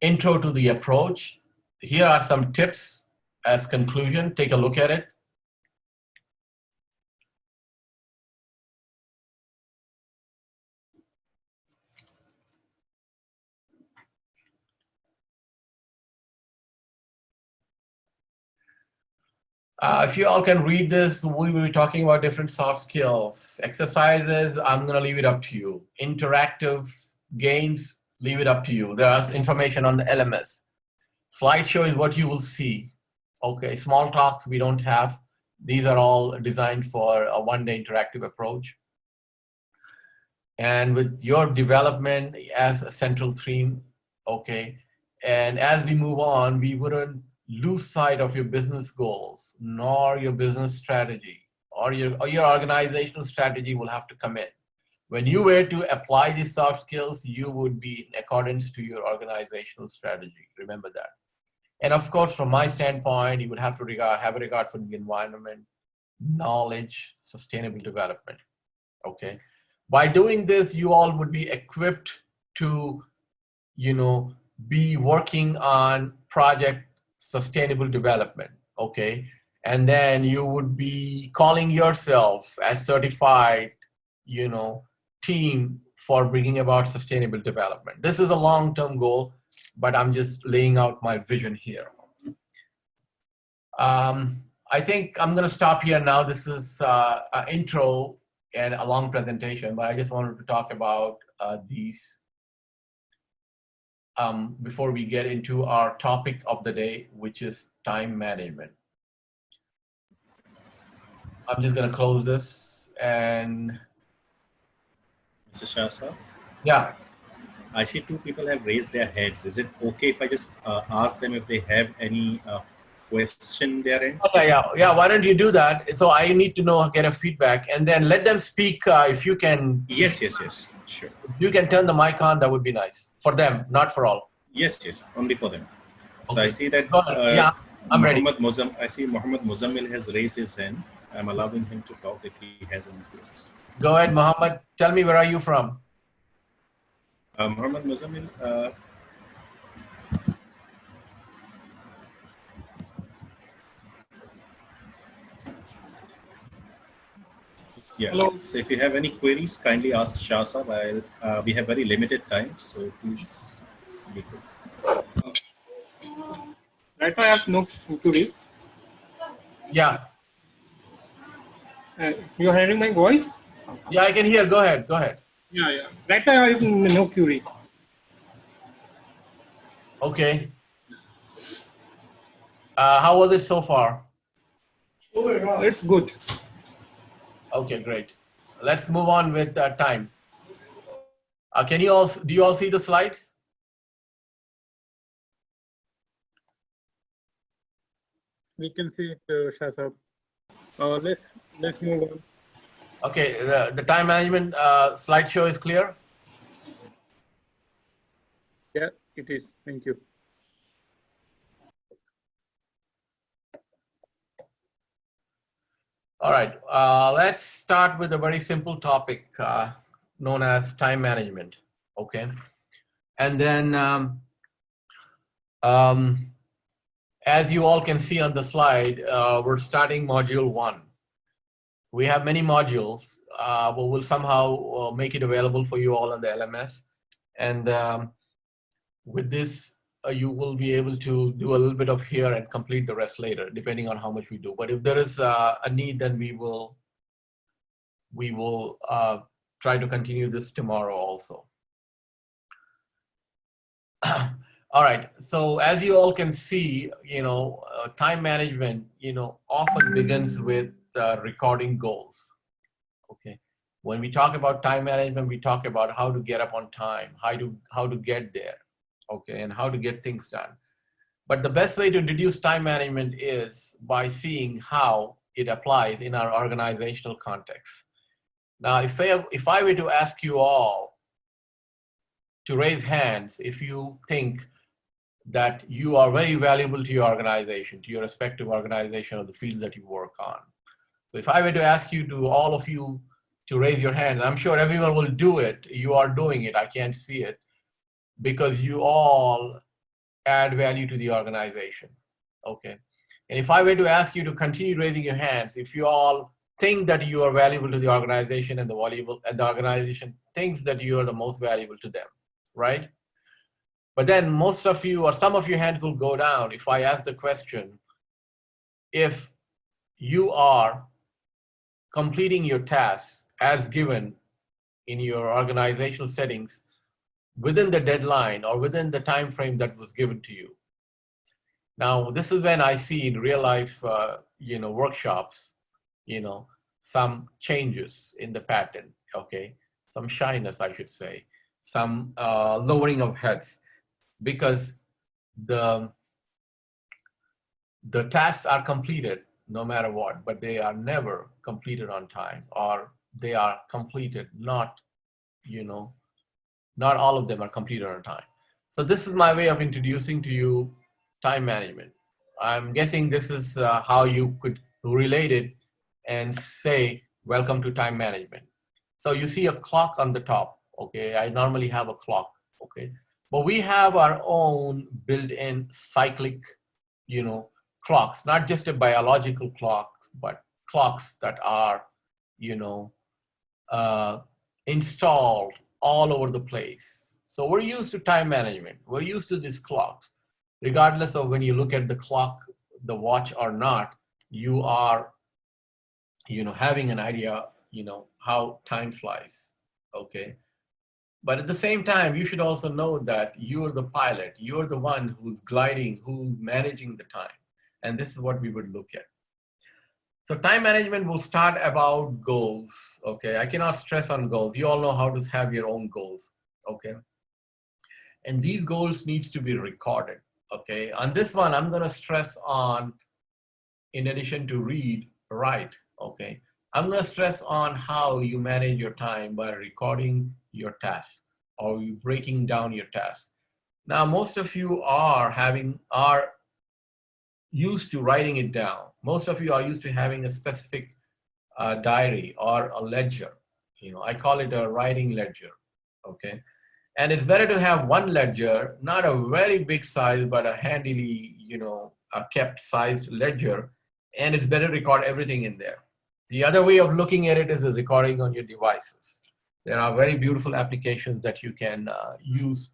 intro to the approach, here are some tips as conclusion. Take a look at it. If you all can read this, we will be talking about different soft skills. Exercises, I'm going to leave it up to you. Interactive games, leave it up to you. There's information on the LMS. Slideshow is what you will see. Okay, small talks we don't have. These are all designed for a one-day interactive approach. And with your development as a central theme, okay, and as we move on, we wouldn't lose sight of your business goals, nor your business strategy, or your organizational strategy will have to come in. When you were to apply these soft skills, you would be in accordance to your organizational strategy. Remember that. And of course, from my standpoint, you would have to have a regard for the environment, knowledge, sustainable development, okay? By doing this, you all would be equipped to, be working on project sustainable development, okay? And then you would be calling yourself as certified, team for bringing about sustainable development. This is a long-term goal, but I'm just laying out my vision here. I think I'm gonna stop here now. This is an intro and a long presentation, but I just wanted to talk about these before we get into our topic of the day, which is time management. I'm just going to close this and Mr. Shah sir, yeah. I see two people have raised their hands. Is it okay if I just ask them if they have any question their end? Oh, yeah. Why don't you do that? So I need to know, get a feedback, and then let them speak. If you can, Yes, sure. if you can turn the mic on, that would be nice for them, not for all. Yes, only for them. So Okay. I see that Go ahead. Yeah, I'm ready. I see Muhammad Muzammil has raised his hand. I'm allowing him to talk if he has any questions. Go ahead, Mohammed. Tell me, where are you from? Muhammad Muzammil, yeah. Hello. So if you have any queries, kindly ask Shah sir. We have very limited time, so please be quick. Right now I have no queries. Yeah, You are hearing my voice? yeah, I can hear. Go ahead. Yeah. Right now I have no query. Okay. How was it so far? It's good. Okay, great. Let's move on with time. Do you all see the slides? We can see it, Shah. Let's move on. Okay, the time management slideshow is clear. Yeah, it is. Thank you. All right, let's start with a very simple topic known as time management. Okay, and then as you all can see on the slide, we're starting module 1. We have many modules, but we'll somehow make it available for you all on the LMS. And with this, you will be able to do a little bit of here and complete the rest later, depending on how much we do. But if there is a need, then we will try to continue this tomorrow also. All right, so as you all can see, time management, often begins with recording goals. Okay, when we talk about time management, we talk about how to get up on time, how to get there, okay, and how to get things done. But the best way to introduce time management is by seeing how it applies in our organizational context. Now, if I were to ask you all to raise hands if you think that you are very valuable to your organization, to your respective organization or the field that you work on. So if I were to ask you to, all of you, to raise your hands, I'm sure everyone will do it. You are doing it, I can't see it, because you all add value to the organization, okay? And if I were to ask you to continue raising your hands, if you all think that you are valuable to the organization and the organization thinks that you are the most valuable to them, right? But then most of you, or some of your hands will go down if I ask the question, if you are completing your tasks as given in your organizational settings within the deadline or within the time frame that was given to you. Now, this is when I see in real life, workshops, some changes in the pattern, okay? Some shyness, I should say, some lowering of heads, because the tasks are completed no matter what, but they are never completed on time, or they are completed not all of them are completed on time. So this is my way of introducing to you time management. I'm guessing this is how you could relate it and say, welcome to time management. So you see a clock on the top, okay? I normally have a clock, okay? But we have our own built-in cyclic, clocks, not just a biological clock, but clocks that are, installed all over the place. So we're used to time management. We're used to these clocks. Regardless of when you look at the clock, the watch or not, you are, having an idea, how time flies, okay? But at the same time, you should also know that you're the pilot, you're the one who's gliding, who's managing the time. And this is what we would look at. So time management will start about goals, okay? I cannot stress on goals. You all know how to have your own goals, okay? And these goals needs to be recorded, okay? On this one, I'm gonna stress on, in addition to read, write, okay? I'm gonna stress on how you manage your time by recording your tasks or you breaking down your tasks. Now, most of you are used to writing it down. Most of you are used to having a specific diary or a ledger. You know, I call it a writing ledger, okay? And it's better to have one ledger, not a very big size, but a handily, you know, a kept sized ledger. And it's better to record everything in there. The other way of looking at it is recording on your devices. There are very beautiful applications that you can use,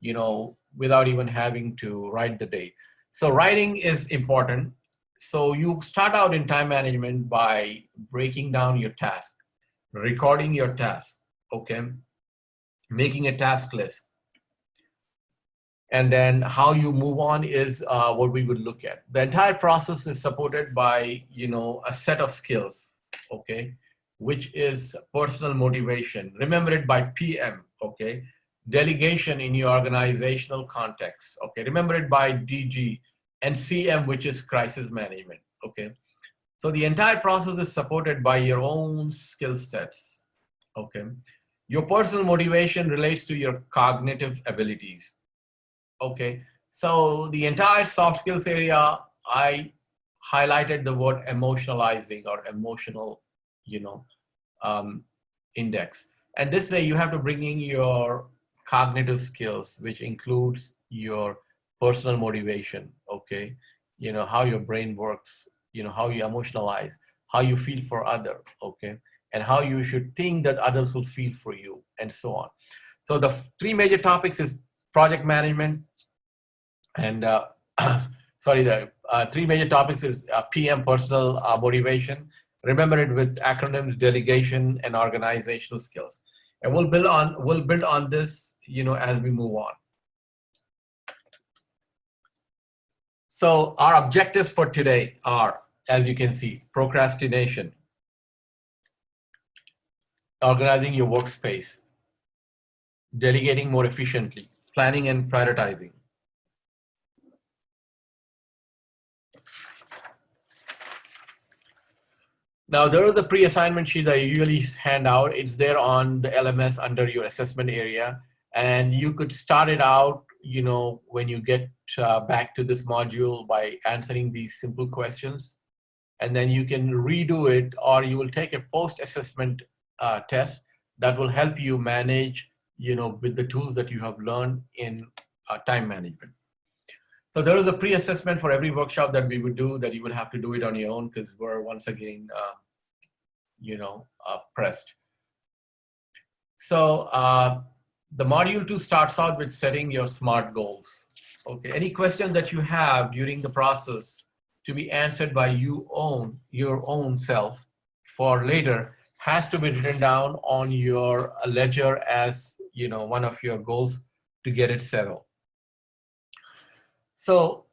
you know, without even having to write the date. So writing is important. So you start out in time management by breaking down your task, recording your task, okay? Making a task list. And then how you move on is what we would look at. The entire process is supported by, you know, a set of skills, okay? Which is personal motivation. Remember it by PM, okay? Delegation in your organizational context, okay? Remember it by DG, and CM, which is crisis management, okay? So the entire process is supported by your own skill sets, okay? Your personal motivation relates to your cognitive abilities, okay? So the entire soft skills area, I highlighted the word emotionalizing or emotional, you know, index. And this way you have to bring in your cognitive skills, which includes your personal motivation, okay? You know, how your brain works, you know, how you emotionalize, how you feel for other, okay? And how you should think that others will feel for you, and so on. So the three major topics is project management, and sorry, the three major topics is PM, personal motivation. Remember it with acronyms: delegation and organizational skills. And we'll build on this, you know, as we move on. So our objectives for today are, as you can see, procrastination, organizing your workspace, delegating more efficiently, planning and prioritizing. Now, there is a pre-assignment sheet that I usually hand out. It's there on the LMS under your assessment area. And you could start it out, you know, when you get back to this module by answering these simple questions. And then you can redo it, or you will take a post-assessment test that will help you manage, you know, with the tools that you have learned in time management. So there is a pre-assessment for every workshop that we would do, that you would have to do it on your own, because we're once again, you know, pressed. So the module 2 starts out with setting your SMART goals. Okay, any question that you have during the process to be answered by your own self for later has to be written down on your ledger as, you know, one of your goals to get it settled. So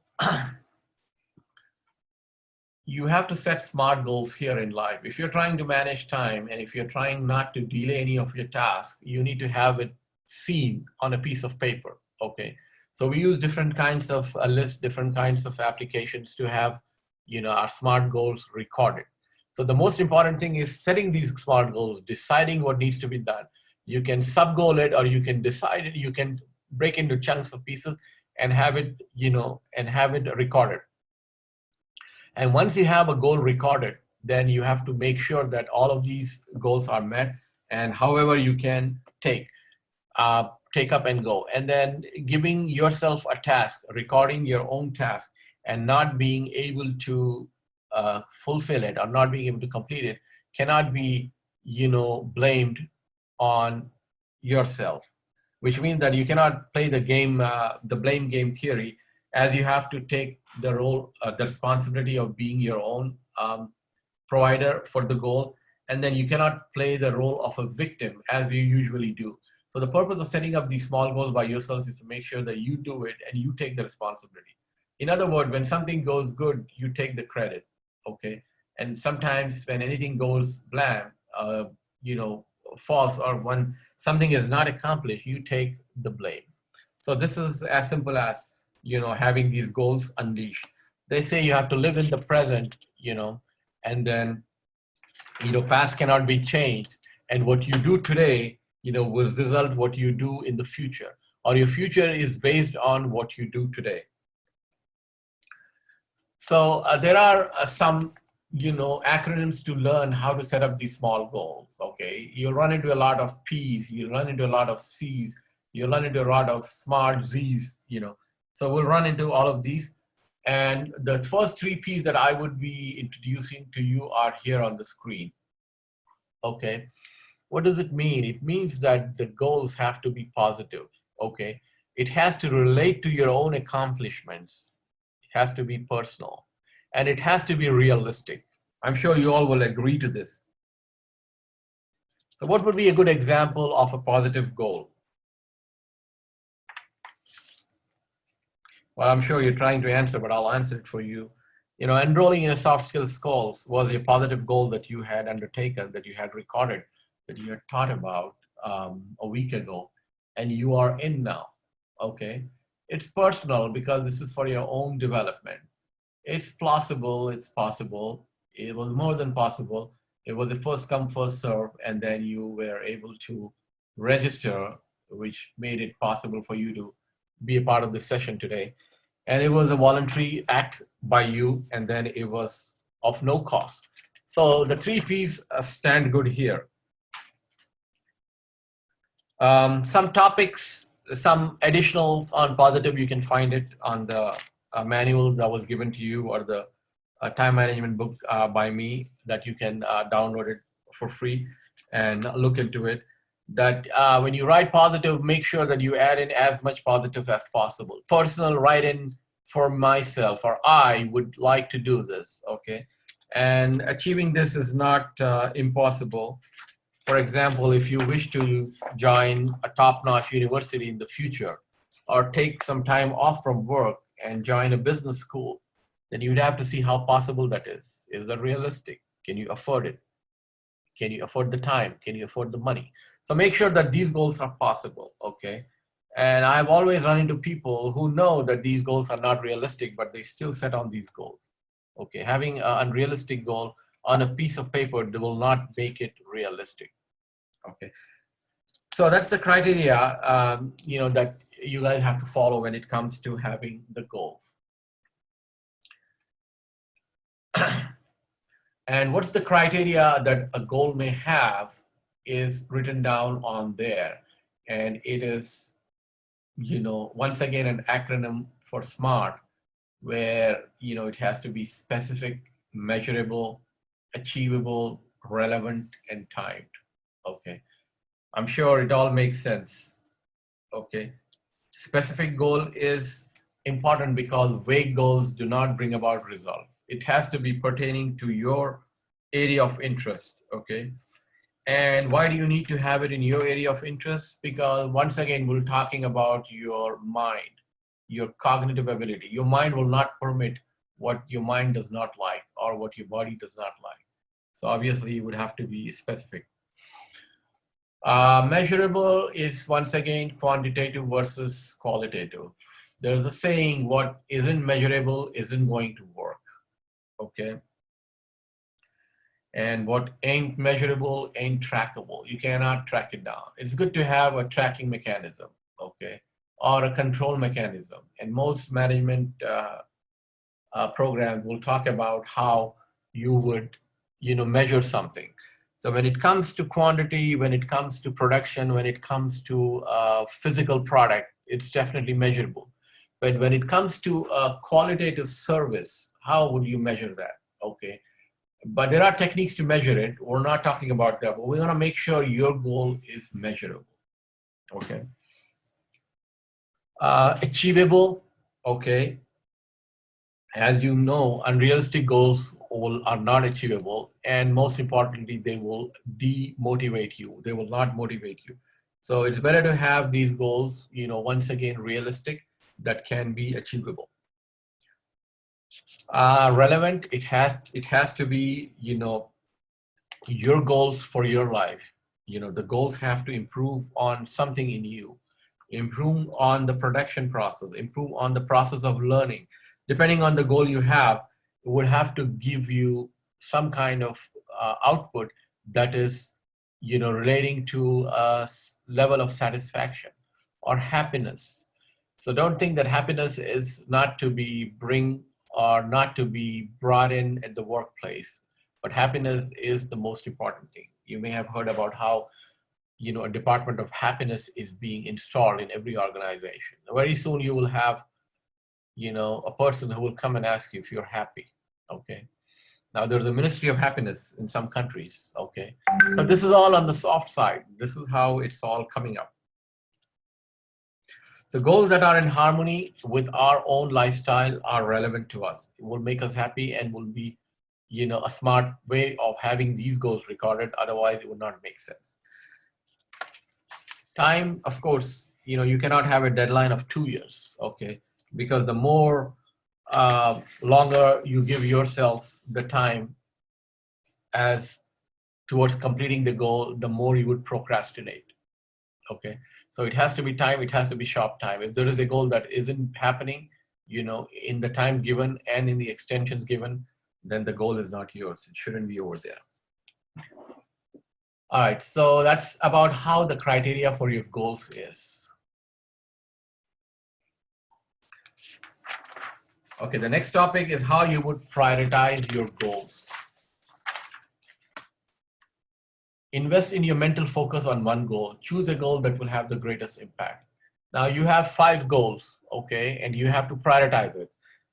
you have to set SMART goals here in life. If you're trying to manage time and if you're trying not to delay any of your tasks, you need to have it seen on a piece of paper, okay? So we use different kinds of lists, different kinds of applications to have, you know, our SMART goals recorded. So the most important thing is setting these SMART goals, deciding what needs to be done. You can sub-goal it, or you can decide it, you can break into chunks of pieces and have it, you know, and have it recorded. And once you have a goal recorded, then you have to make sure that all of these goals are met, and however you can take up and go. And then giving yourself a task, recording your own task, and not being able to fulfill it or not being able to complete it cannot be, you know, blamed on yourself, which means that you cannot play the game, the blame game theory, as you have to take the role, the responsibility of being your own provider for the goal. And then you cannot play the role of a victim, as we usually do. So the purpose of setting up these small goals by yourself is to make sure that you do it and you take the responsibility. In other words, when something goes good, you take the credit, okay? And sometimes when anything goes bland, false, or when something is not accomplished, you take the blame. So this is as simple as, having these goals unleashed. They say you have to live in the present, and then, past cannot be changed. And what you do today, will result what you do in the future, or your future is based on what you do today. So there are some, acronyms to learn how to set up these small goals, okay? You'll run into a lot of P's, you'll run into a lot of C's, you'll run into a lot of smart Z's, So we'll run into all of these. And the first 3 P's that I would be introducing to you are here on the screen, okay? What does it mean? It means that the goals have to be positive, okay? It has to relate to your own accomplishments. It has to be personal, and it has to be realistic. I'm sure you all will agree to this. So what would be a good example of a positive goal? Well, I'm sure you're trying to answer, but I'll answer it for you. Enrolling in a soft skills course was a positive goal that you had undertaken, that you had recorded, that you had thought about a week ago, and you are in now, okay? It's personal because this is for your own development. It's plausible, it's possible. It was more than possible. It was the first come, first serve, and then you were able to register, which made it possible for you to be a part of this session today. And it was a voluntary act by you, and then it was of no cost. So the 3 P's stand good here. Some topics, some additional on positive, you can find it on the manual that was given to you, or the time management book by me, that you can download it for free and look into it. That when you write positive, make sure that you add in as much positive as possible. Personal, write in for myself, or I would like to do this, okay? And achieving this is not impossible. For example, if you wish to join a top-notch university in the future, or take some time off from work and join a business school, then you'd have to see how possible that is. Is that realistic? Can you afford it? Can you afford the time? Can you afford the money? So make sure that these goals are possible, okay? And I've always run into people who know that these goals are not realistic, but they still set on these goals, okay? Having an unrealistic goal on a piece of paper, they will not make it realistic, okay? So that's the criteria, that you guys have to follow when it comes to having the goals. And what's the criteria that a goal may have is written down on there. And it is, once again, an acronym for SMART, where, it has to be specific, measurable, achievable, relevant, and timed, okay? I'm sure it all makes sense, okay? Specific goal is important because vague goals do not bring about result. It has to be pertaining to your area of interest, okay? And why do you need to have it in your area of interest? Because once again, we're talking about your mind, your cognitive ability. Your mind will not permit what your mind does not like or what your body does not like. So obviously you would have to be specific. Measurable is, once again, quantitative versus qualitative. There's a saying, what isn't measurable isn't going to work, okay? And what ain't measurable ain't trackable. You cannot track it down. It's good to have a tracking mechanism, okay? Or a control mechanism. And most management programs will talk about how you would, measure something. So when it comes to quantity, when it comes to production, when it comes to physical product, it's definitely measurable. But when it comes to a qualitative service, how would you measure that? Okay. But there are techniques to measure it. We're not talking about that, but we want to make sure your goal is measurable. Okay. Achievable. Okay. As you know, unrealistic goals are not achievable. And most importantly, they will demotivate you. They will not motivate you. So it's better to have these goals, once again, realistic, that can be achievable. Relevant, it has to be, your goals for your life. The goals have to improve on something in you, improve on the production process, improve on the process of learning. Depending on the goal you have, it would have to give you some kind of output that is, relating to a level of satisfaction or happiness. So don't think that happiness is not to be brought in at the workplace, but happiness is the most important thing. You may have heard about how, a department of happiness is being installed in every organization. Very soon you will have, a person who will come and ask you if you're happy, okay? Now there's a Ministry of Happiness in some countries, okay? So this is all on the soft side. This is how it's all coming up. The goals that are in harmony with our own lifestyle are relevant to us. It will make us happy and will be, a smart way of having these goals recorded. Otherwise, it would not make sense. Time, of course, you cannot have a deadline of 2 years, okay? Because the more longer you give yourself the time as towards completing the goal, the more you would procrastinate, okay? So it has to be time, it has to be sharp time. If there is a goal that isn't happening, in the time given and in the extensions given, then the goal is not yours. It shouldn't be over there. All right, so that's about how the criteria for your goals is. Okay, the next topic is how you would prioritize your goals. Invest in your mental focus on one goal. Choose a goal that will have the greatest impact. Now you have 5 goals, okay, and you have to prioritize it.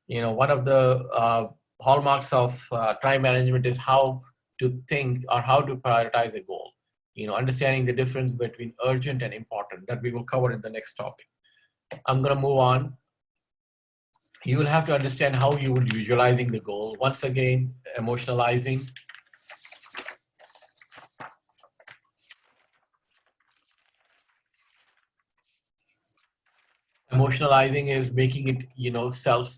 One of the hallmarks of time management is how to think or how to prioritize a goal. Understanding the difference between urgent and important, that we will cover in the next topic. I'm going to move on. You will have to understand how you would visualizing the goal. Once again, emotionalizing. Emotionalizing is making it, self,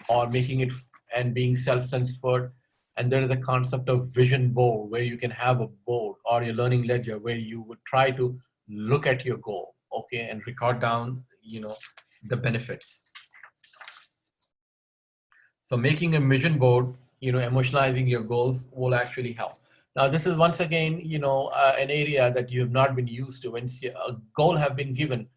or making it and being self-censored. And there is a concept of vision board, where you can have a board or your learning ledger where you would try to look at your goal, okay, and record down, the benefits. So making a vision board, emotionalizing your goals will actually help. Now, this is once again, an area that you have not been used to. When a goal have been given,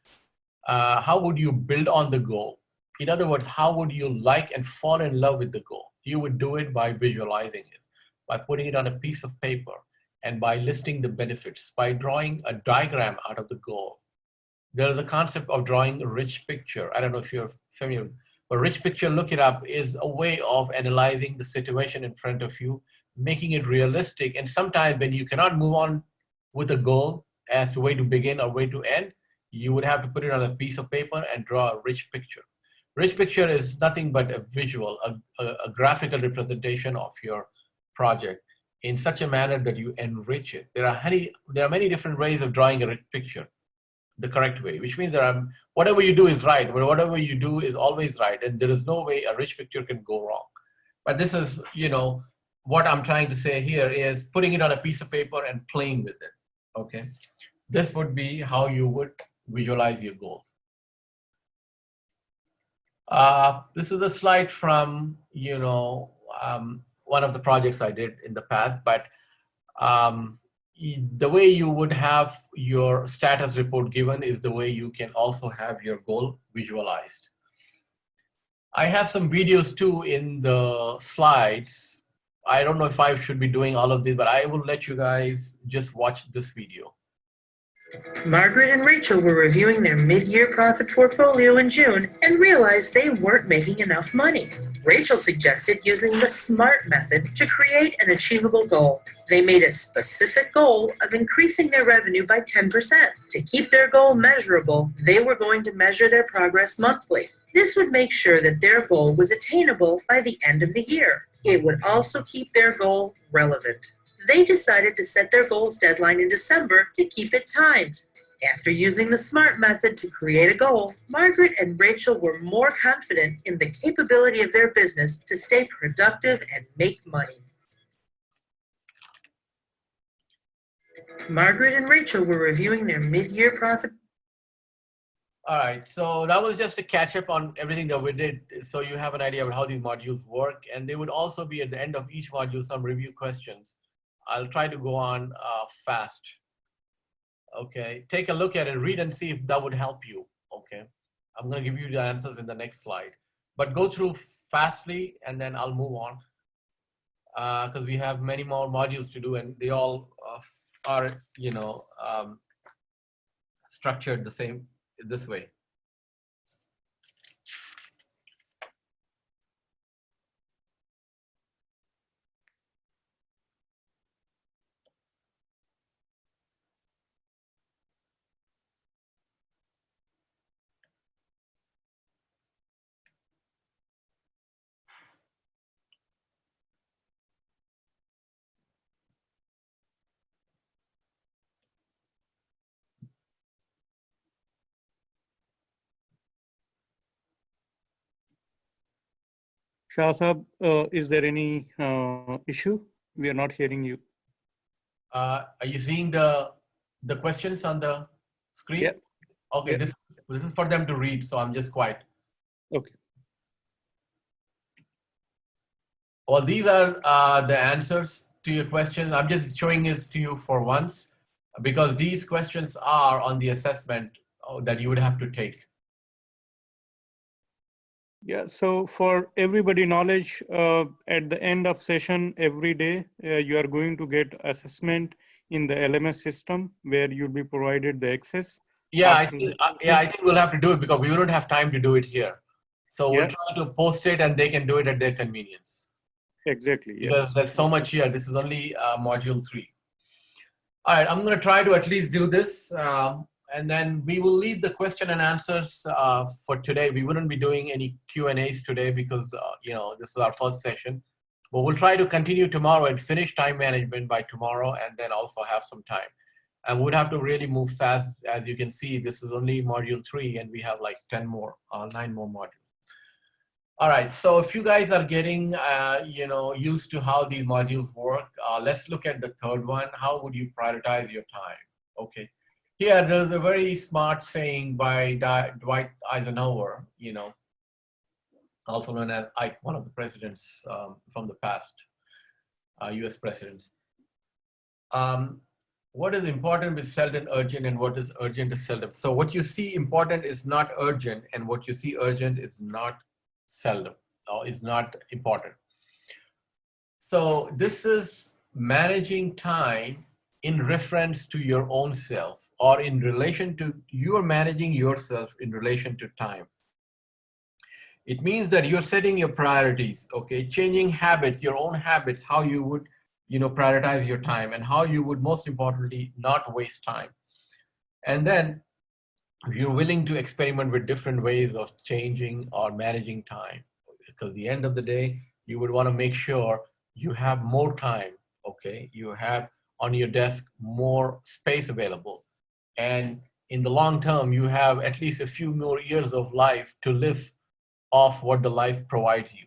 how would you build on the goal? In other words, how would you like and fall in love with the goal? You would do it by visualizing it, by putting it on a piece of paper, and by listing the benefits, by drawing a diagram out of the goal. There is a concept of drawing a rich picture. I don't know if you're familiar, but rich picture, look it up, is a way of analyzing the situation in front of you, making it realistic. And sometimes when you cannot move on with a goal as to where to begin or where to end, you would have to put it on a piece of paper and draw a rich picture. Rich picture is nothing but a visual, a graphical representation of your project in such a manner that you enrich it. There are many different ways of drawing a rich picture the correct way, which means whatever you do is right, but whatever you do is always right, and there is no way a rich picture can go wrong. But this is, what I'm trying to say here is putting it on a piece of paper and playing with it, okay? This would be how you would visualize your goal. This is a slide from, one of the projects I did in the past, but the way you would have your status report given is the way you can also have your goal visualized. I have some videos too in the slides. I don't know if I should be doing all of this, but I will let you guys just watch this video. Margaret and Rachel were reviewing their mid-year profit portfolio in June and realized they weren't making enough money. Rachel suggested using the SMART method to create an achievable goal. They made a specific goal of increasing their revenue by 10%. To keep their goal measurable, they were going to measure their progress monthly. This would make sure that their goal was attainable by the end of the year. It would also keep their goal relevant. They decided to set their goals deadline in December to keep it timed. After using the SMART method to create a goal, Margaret and Rachel were more confident in the capability of their business to stay productive and make money. Margaret and Rachel were reviewing their mid-year profit. All right, so that was just a catch up on everything that we did. So you have an idea of how these modules work, and there would also be at the end of each module some review questions. I'll try to go on fast. Okay, take a look at it, read and see if that would help you. Okay, I'm going to give you the answers in the next slide, but go through fastly and then I'll move on because we have many more modules to do, and they all are, you know, structured the same this way. Shah Saab, is there any issue? We are not hearing you. Are you seeing the questions on the screen? Yeah. Okay, Yeah. this is for them to read, so I'm just quiet. Okay. Well, these are the answers to your questions. I'm just showing this to you for once because these questions are on the assessment that you would have to take. Yeah, so for everybody knowledge, at the end of session every day, you are going to get assessment in the LMS system where you'll be provided the access. Yeah, I Yeah. think we'll have to do it because we don't have time to do it here. So we'll Yeah. try to post it and they can do it at their convenience. Exactly, Because yes. there's so much here. This is only module 3. All right, I'm going to try to at least do this. And then we will leave the question and answers for today. We wouldn't be doing any Q&As today because, you know, this is our first session. But we'll try to continue tomorrow and finish time management by tomorrow and then also have some time. And we'd have to really move fast. As you can see, this is only module 3 and we have like 9 more modules. All right, so if you guys are getting, you know, used to how these modules work, let's look at the third one. How would you prioritize your time? Okay, here there's a very smart saying by Dwight Eisenhower, you know, also known as Ike, one of the presidents from the past, US presidents. What is important is seldom urgent and what is urgent is seldom. So what you see important is not urgent and what you see urgent is not seldom or is not important. So this is managing time in reference to your own self or in relation to, you're managing yourself in relation to time. It means that you're setting your priorities, okay, changing habits, your own habits, how you would, you know, prioritize your time and how you would most importantly not waste time. And then you're willing to experiment with different ways of changing or managing time. Because at the end of the day, you would want to make sure you have more time, okay? You have on your desk more space available. And in the long term, you have at least a few more years of life to live off what the life provides you.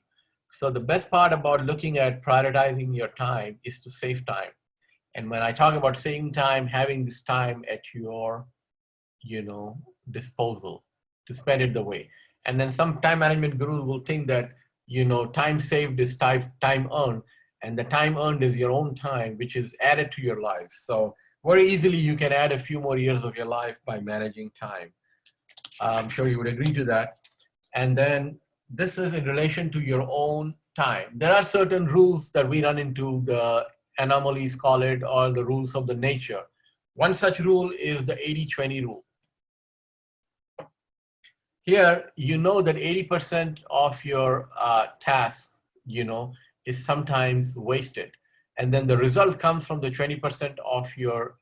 So the best part about looking at prioritizing your time is to save time. And when I talk about saving time, having this time at your, you know, disposal to spend it the way. And then some time management gurus will think that, you know, time saved is time earned, and the time earned is your own time, which is added to your life. So very easily you can add a few more years of your life by managing time. I'm sure you would agree to that. And then this is in relation to your own time. There are certain rules that we run into, the anomalies call it, or the rules of the nature. One such rule is the 80-20 rule. Here, you know that 80% of your task, you know, is sometimes wasted. And then the result comes from the 20% of your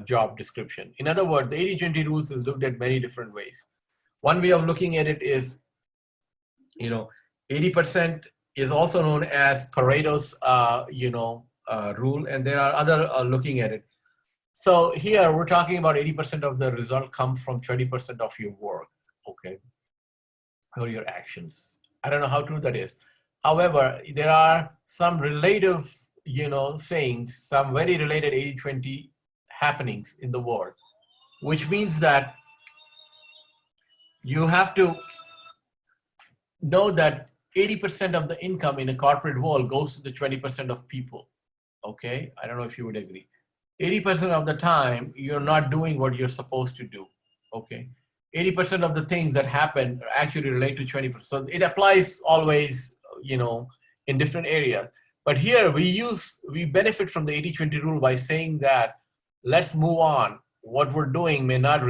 job description. In other words, the 80-20 rules is looked at many different ways. One way of looking at it is, you know, 80% is also known as Pareto's, you know, rule. And there are other looking at it. So here we're talking about 80% of the result comes from 20% of your work, okay, or your actions. I don't know how true that is. However, there are some relative, sayings, some very related 80-20 happenings in the world, which means that you have to know that 80% of the income in a corporate world goes to the 20% of people, okay? I don't know if you would agree. 80% of the time, you're not doing what you're supposed to do, okay? 80% of the things that happen actually relate to 20%. So it applies always, in different areas. But here we benefit from the 80-20 rule by saying that let's move on. What we're doing may not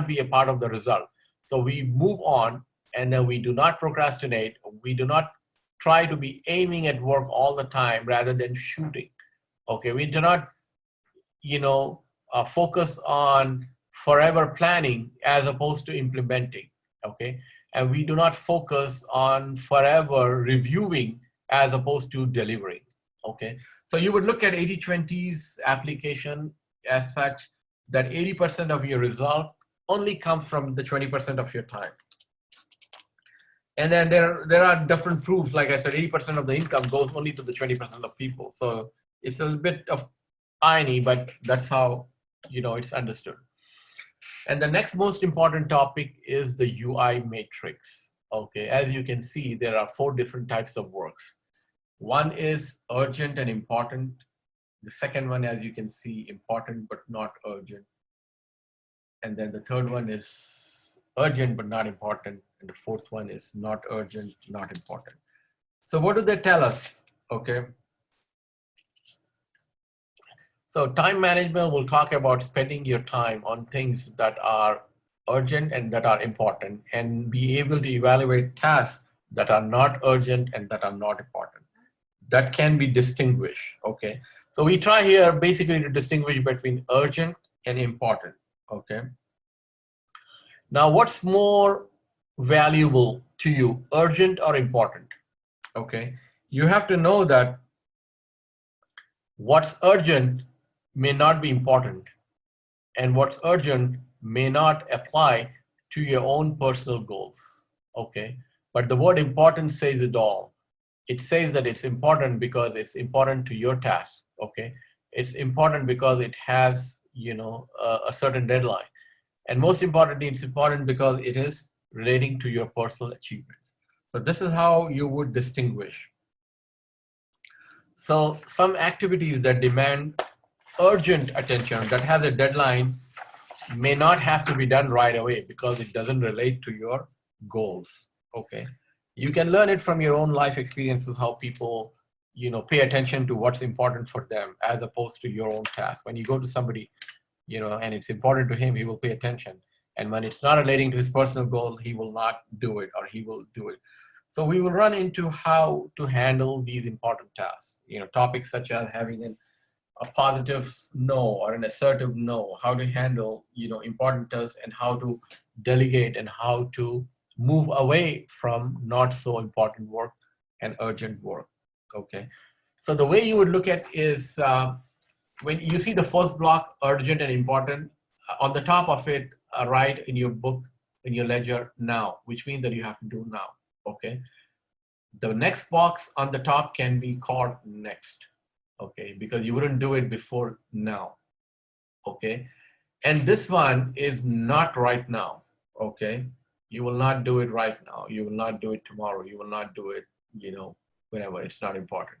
be a part of the result. So we move on, and then we do not procrastinate. We do not try to be aiming at work all the time rather than shooting. Okay, we do not, focus on forever planning as opposed to implementing. Okay, and we do not focus on forever reviewing as opposed to delivering. Okay, so you would look at 80-20's application as such that 80% of your result only comes from the 20% of your time. And then there are different proofs. Like I said, 80% of the income goes only to the 20% of people. So it's a bit of irony, but that's how it's understood. And the next most important topic is the UI matrix. Okay, as you can see, there are 4 different types of works. One is urgent and important. The second one, as you can see, important but not urgent. And then the third one is urgent but not important. And the fourth one is not urgent, not important. So what do they tell us? Okay. So time management will talk about spending your time on things that are urgent and that are important, and be able to evaluate tasks that are not urgent and that are not important. That can be distinguished, okay? So we try here basically to distinguish between urgent and important, okay? Now, what's more valuable to you, urgent or important, okay? You have to know that what's urgent may not be important, and what's urgent may not apply to your own personal goals, okay? But the word important says it all. It says that it's important because it's important to your task, okay? It's important because it has, a certain deadline. And most importantly, it's important because it is relating to your personal achievements. So this is how you would distinguish. So some activities that demand urgent attention, that has a deadline, may not have to be done right away because it doesn't relate to your goals, okay? You can learn it from your own life experiences, how people, pay attention to what's important for them as opposed to your own task. When you go to somebody, and it's important to him, he will pay attention. And when it's not relating to his personal goal, he will not do it, or he will do it. So we will run into how to handle these important tasks, topics such as having a positive no or an assertive no, how to handle, important tasks, and how to delegate, and how to move away from not so important work and urgent work, okay? So the way you would look at is when you see the first block, urgent and important, on the top of it, write in your book, in your ledger, now, which means that you have to do now, okay? The next box on the top can be called next, okay? Because you wouldn't do it before now, okay? And this one is not right now, okay? You will not do it right now. You will not do it tomorrow. You will not do it, whenever. It's not important.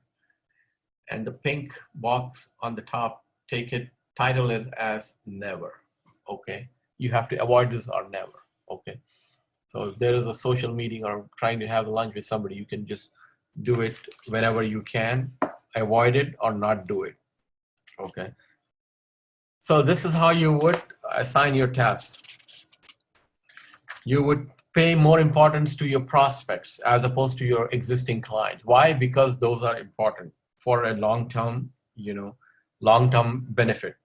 And the pink box on the top, title it as never, okay? You have to avoid this or never, okay? So if there is a social meeting or trying to have lunch with somebody, you can just do it whenever you can, avoid it or not do it, okay? So this is how you would assign your tasks. You would pay more importance to your prospects as opposed to your existing clients. Why? Because those are important for a long-term, long-term benefit.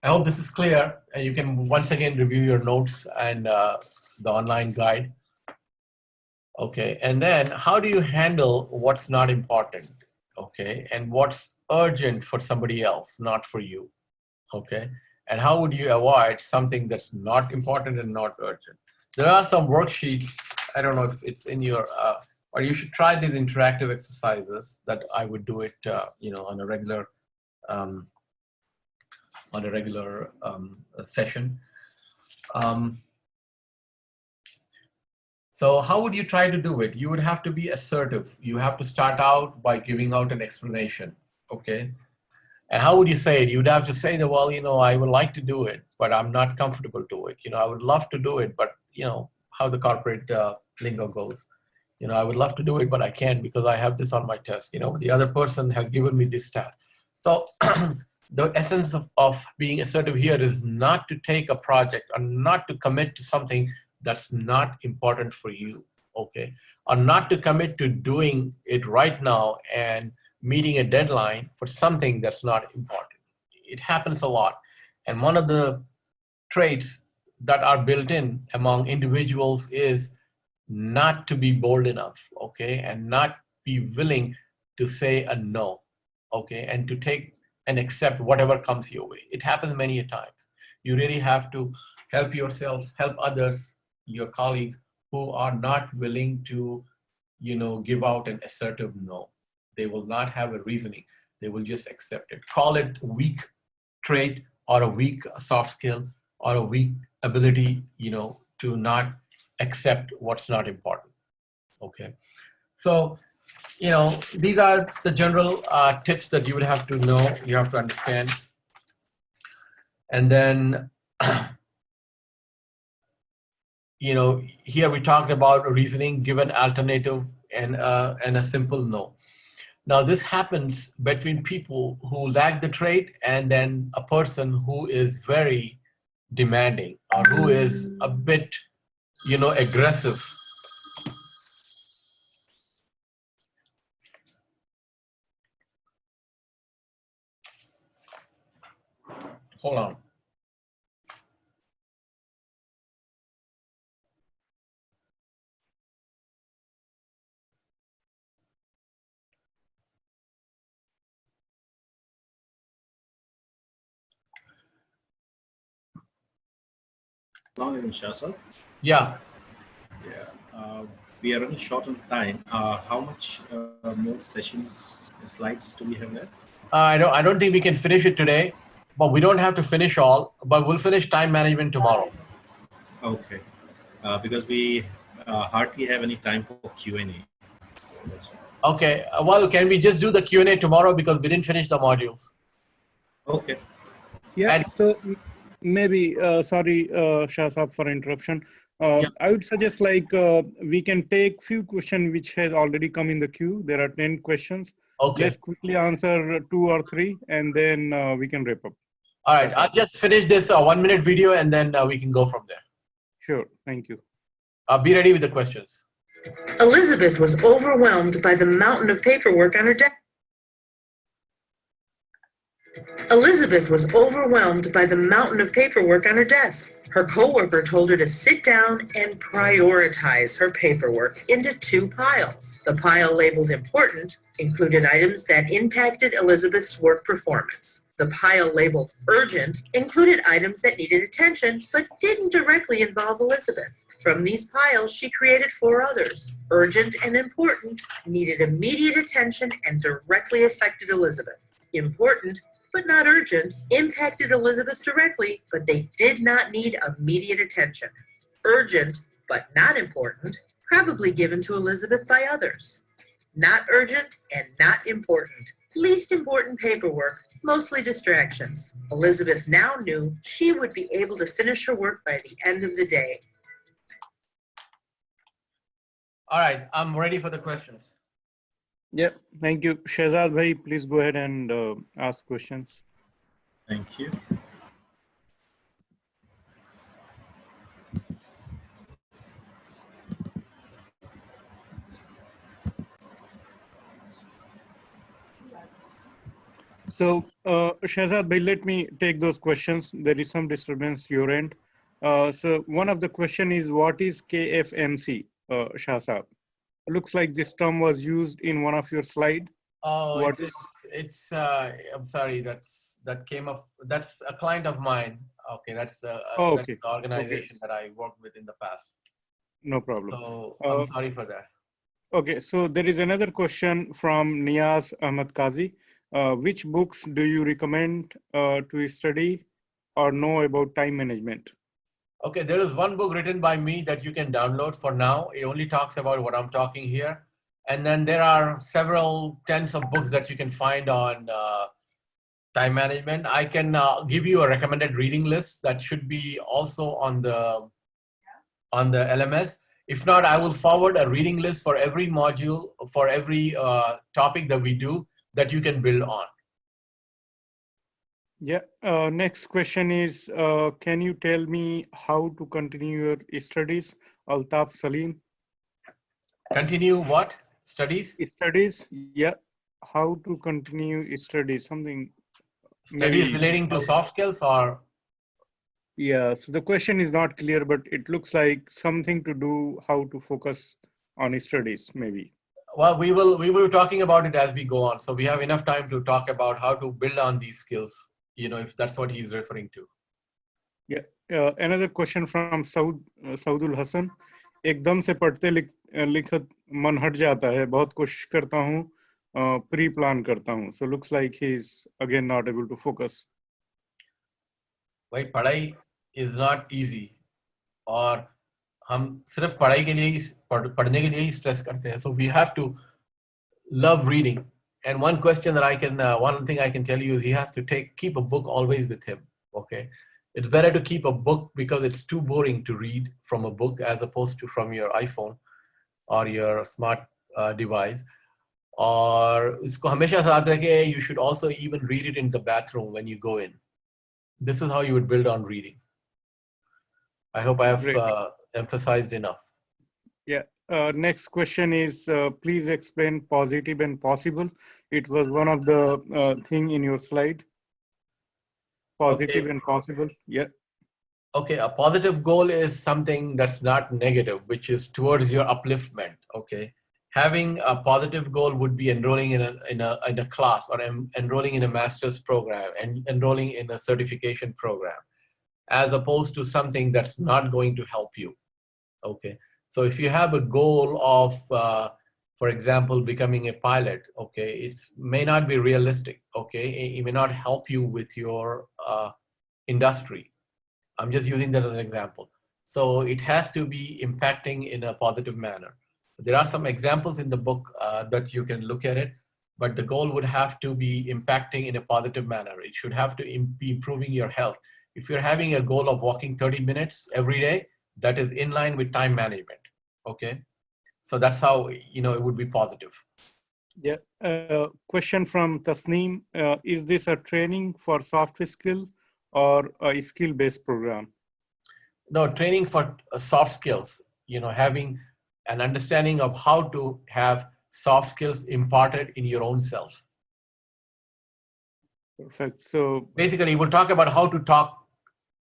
I hope this is clear, and you can once again review your notes and the online guide. Okay, and then how do you handle what's not important? Okay, and what's urgent for somebody else, not for you? Okay, and how would you avoid something that's not important and not urgent? There are some worksheets. I don't know if it's in your, or you should try these interactive exercises that I would do it, on a regular, um, session. So how would you try to do it? You would have to be assertive. You have to start out by giving out an explanation, okay? And how would you say it? You'd have to say that, well, I would like to do it, but I'm not comfortable to it. I would love to do it, but how the corporate lingo goes. I would love to do it, but I can't because I have this on my test. The other person has given me this task. So the essence of being assertive here is not to take a project or not to commit to something that's not important for you, okay? Or not to commit to doing it right now and meeting a deadline for something that's not important. It happens a lot. And one of the traits that are built in among individuals is not to be bold enough, okay? And not be willing to say a no, okay? And to take and accept whatever comes your way. It happens many a times. You really have to help yourself, help others, your colleagues who are not willing to, give out an assertive no. They will not have a reasoning. They will just accept it. Call it a weak trait or a weak soft skill or a weak ability, to not accept what's not important, okay? So, these are the general tips that you would have to know, you have to understand. And then, here we talked about reasoning, give an alternative and a simple no. Now this happens between people who lack the trait and then a person who is very demanding or who is a bit, aggressive. Hold on. Long Shasa. Yeah. Yeah. We are running short on time. How much more sessions, slides do we have left? I don't think we can finish it today, but we don't have to finish all, but we'll finish time management tomorrow. Okay. Because we hardly have any time for Q&A. So that's why. Okay. Well, can we just do the Q&A tomorrow because we didn't finish the modules? Okay. Yeah, And- so maybe, sorry, Shahzad, for interruption. Yeah. I would suggest we can take few questions which has already come in the queue. There are 10 questions. Okay. Let's quickly answer 2 or 3 and then we can wrap up. All right. I'll just finish this 1-minute video and then we can go from there. Sure, thank you. Be ready with the questions. Elizabeth was overwhelmed by the mountain of paperwork on her desk. Elizabeth was overwhelmed by the mountain of paperwork on her desk. Her coworker told her to sit down and prioritize her paperwork into 2 piles. The pile labeled important included items that impacted Elizabeth's work performance. The pile labeled urgent included items that needed attention but didn't directly involve Elizabeth. From these piles, she created 4 others. Urgent and important needed immediate attention and directly affected Elizabeth. Important but not urgent, impacted Elizabeth directly, but they did not need immediate attention. Urgent, but not important, probably given to Elizabeth by others. Not urgent and not important. Least important paperwork, mostly distractions. Elizabeth now knew she would be able to finish her work by the end of the day. All right. I'm ready for the questions. Yeah, thank you. Shahzad bhai, please go ahead and ask questions. Thank you. So, Shahzad bhai, let me take those questions. There is some disturbance your end. So one of the question is, what is KFMC, Shahzad? looks like this term was used in one of your slide. Oh, What it's I'm sorry, that came up, that's a client of mine. Okay, that's Oh, that's okay. the organization Okay. that I worked with in the past. No problem. So I'm Uh, sorry for that. okay, so there is another question from Niaz Ahmad Qazi. Which books do you recommend to study or know about time management? Okay, there is one book written by me that you can download for now. It only talks about what I'm talking here. And then there are several tens of books that you can find on time management. I can give you a recommended reading list that should be also on the LMS. If not, I will forward a reading list for every module, for every topic that we do that you can build on. Yeah. Next question is, can you tell me how to continue your studies? Altaf Salim. Continue what? Studies? Studies, yeah. How to continue studies? Something Studies maybe. relating to soft skills or? Yeah. So the question is not clear, but it looks like something to do how to focus on studies, maybe. Well, we will be talking about it as we go on. So we have enough time to talk about how to build on these skills, you know, if that's what he's referring to. Yeah. Another question from Saudul Hassan. एकदम से पढ़ते लिखत मन हट जाता है, बहुत कोशिश करता हूँ, प्री प्लान करता हूँ. So looks like he's again not able to focus. भाई पढ़ाई is not easy और हम सिर्फ पढ़ाई के लिए ही पढ़ने के लिए ही स्ट्रेस करते हैं. So we have to love reading. And one question that one thing I can tell you is he has to keep a book always with him. Okay, it's better to keep a book because it's too boring to read from a book as opposed to from your iPhone or your smart device. और इसको हमेशा साथ रखे. You should also even read it in the bathroom when you go in. This is how you would build on reading. I hope I have emphasized enough. Yeah. Next question is, please explain positive and possible. It was one of the thing in your slide. Positive Okay. and possible. Yeah. Okay, a positive goal is something that's not negative, which is towards your upliftment. Okay, having a positive goal would be enrolling in a class or enrolling in a master's program and enrolling in a certification program, as opposed to something that's not going to help you. Okay, so if you have a goal of, for example, becoming a pilot, okay, it may not be realistic. Okay, it may not help you with your industry. I'm just using that as an example. So it has to be impacting in a positive manner. There are some examples in the book that you can look at it, but the goal would have to be impacting in a positive manner. It should have to be improving your health. If you're having a goal of walking 30 minutes every day, that is in line with time management. Okay, so that's how, you know, it would be positive. Yeah. Question from Tasneem. Is this a training for soft skill or a skill-based program? No, training for soft skills, you know, having an understanding of how to have soft skills imparted in your own self. Perfect. So basically we'll talk about how to talk,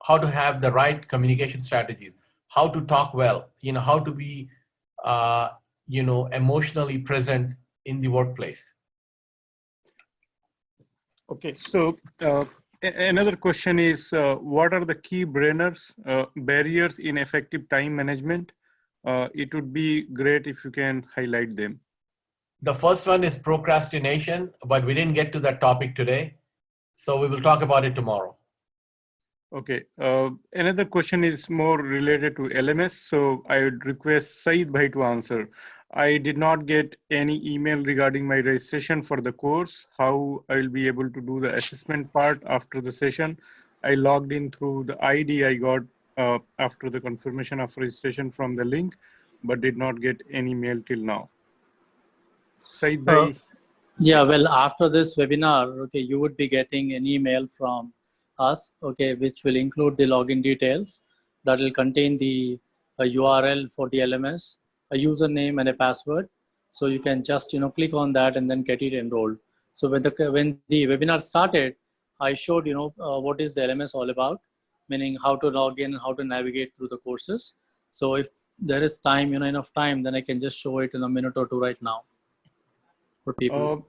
how to have the right communication strategies, how to talk well, you know, how to be, you know, emotionally present in the workplace. okay. So another question is, what are the key barriers in effective time management? It would be great if you can highlight them. The first one is procrastination, but we didn't get to that topic today. So we will talk about it tomorrow. Okay. Another question is more related to LMS. So I would request Saeed Bhai to answer. I did not get any email regarding my registration for the course. How I will be able to do the assessment part after the session? I logged in through the ID I got after the confirmation of registration from the link, but did not get any mail till now. Saeed Bhai. Yeah, well, after this webinar, okay, you would be getting an email from us, okay, which will include the login details that will contain the URL for the LMS, a username and a password. So you can just, you know, click on that and then get it enrolled. So when the webinar started, I showed, you know, what is the LMS all about, meaning how to log in, how to navigate through the courses. So if there is time, enough time, then I can just show it in a minute or two right now for people.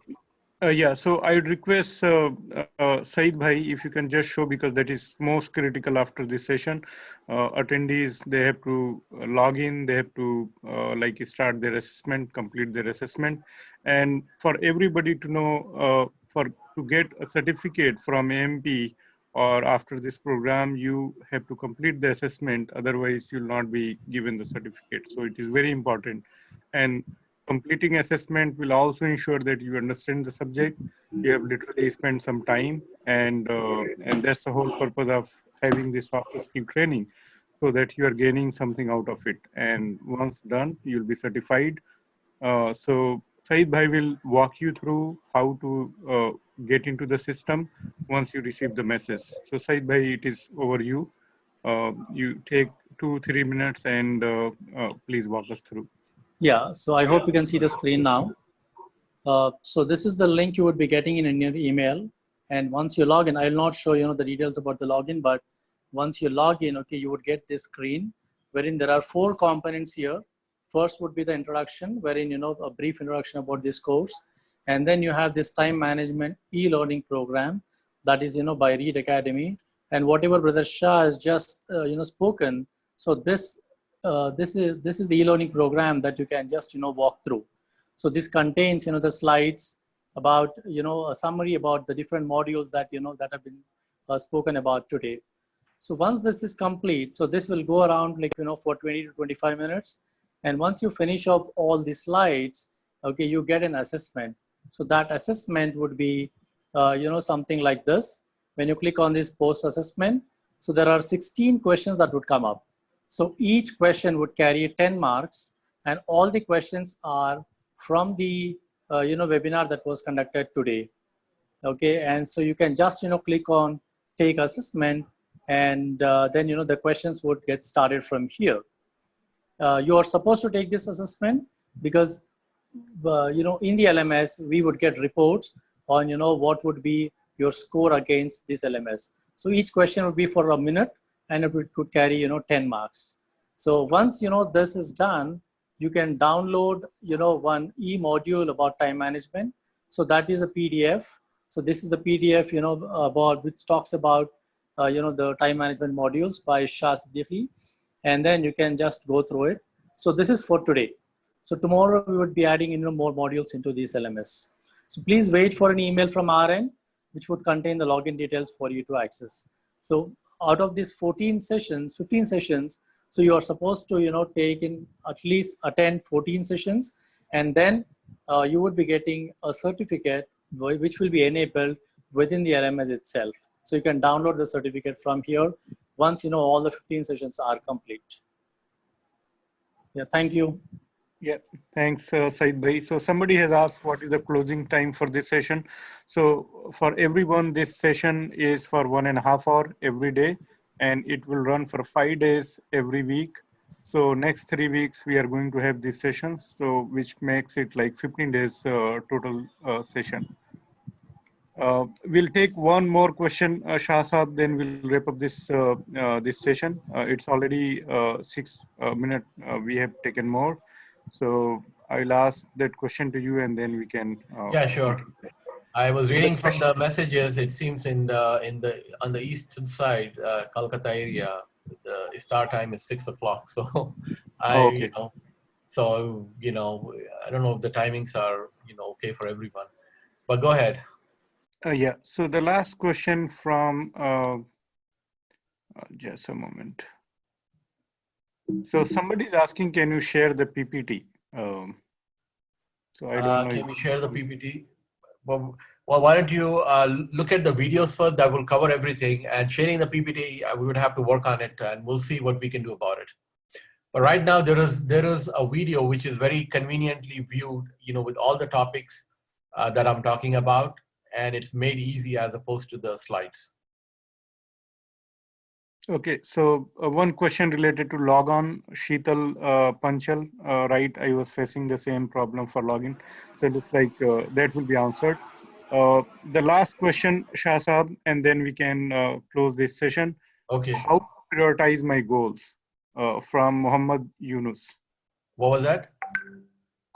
Yeah, so I would request Saeed Bhai, if you can just show, because that is most critical after this session. Attendees, they have to log in, they have to like start their assessment, complete their assessment. And for everybody to know, to get a certificate from AMP or after this program, you have to complete the assessment. Otherwise, you'll not be given the certificate. So it is very important. And completing assessment will also ensure that you understand the subject. You have literally spent some time, and that's the whole purpose of having this soft skill training, so that you are gaining something out of it. And once done, you'll be certified. So Saeed Bhai will walk you through how to get into the system once you receive the message. So Saeed Bhai, it is over you. You take 2-3 minutes and please walk us through. Yeah, so I hope you can see the screen now. So this is the link you would be getting in your email. And once you log in, I will not show the details about the login, but once you log in, okay, you would get this screen wherein there are 4 components here. First would be the introduction, wherein a brief introduction about this course, and then you have this time management e-learning program that is by Reed Academy, and whatever Brother Shah has just spoken. So this is the e-learning program that you can just walk through. So this contains the slides about a summary about the different modules that that have been spoken about today. So once this is complete, so this will go around like for 20 to 25 minutes, and once you finish up all the slides, okay, you get an assessment. So that assessment would be something like this. When you click on this post assessment, so there are 16 questions that would come up. So each question would carry 10 marks, and all the questions are from the webinar that was conducted today. Okay, and so you can just click on take assessment, and then the questions would get started from here. You are supposed to take this assessment because in the LMS we would get reports on what would be your score against this LMS. So each question would be for a minute, and it would carry 10 marks. So once this is done, you can download one e-module about time management. So that is a PDF. So this is the PDF about which talks about the time management modules by Shah Siddiqui, and then you can just go through it. So this is for today. So tomorrow we would be adding more modules into this LMS. So please wait for an email from our end, which would contain the login details for you to access. So out of these 15 sessions, so you are supposed to take in at least attend 14 sessions, and then you would be getting a certificate which will be enabled within the LMS itself. So you can download the certificate from here once all the 15 sessions are complete. Yeah, thank you. Yeah, thanks, Said Bhai. So somebody has asked what is the closing time for this session. So for everyone, this session is for 1.5 hours every day, and it will run for 5 days every week. So next 3 weeks, we are going to have these sessions, so which makes it like 15 days total session. We'll take one more question, Shah Saab, then we'll wrap up this session. It's already 6 minutes. We have taken more. So I'll ask that question to you, and then we can. Yeah, sure. continue. I was So reading from the messages. It seems on the eastern side, Calcutta area, the iftar time is 6 o'clock. So okay. I don't know if the timings are okay for everyone. But go ahead. Yeah. So the last question from just a moment. So somebody is asking, can you share the PPT? So I don't know. Can we share the PPT? Well, why don't you look at the videos first that will cover everything, and sharing the PPT, we would have to work on it, and we'll see what we can do about it. But right now there is a video which is very conveniently viewed, with all the topics that I'm talking about, and it's made easy as opposed to the slides. Okay, so one question related to log on, Sheetal Panchal, right? I was facing the same problem for login. So it looks like that will be answered. The last question, Shah Saab, and then we can close this session. Okay. How to prioritize my goals? from Muhammad Yunus. What was that?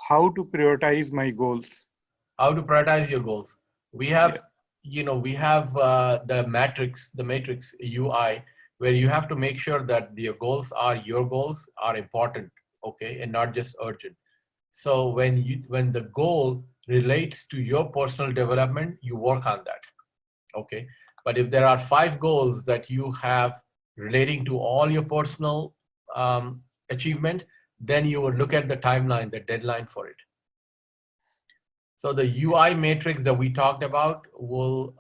How to prioritize my goals. How to prioritize your goals. We have, we have the matrix UI, where you have to make sure that your goals are important, okay, and not just urgent. So when the goal relates to your personal development, you work on that, okay. But if there are 5 goals that you have relating to all your personal achievement, then you will look at the timeline, the deadline for it. So the UI matrix that we talked about will,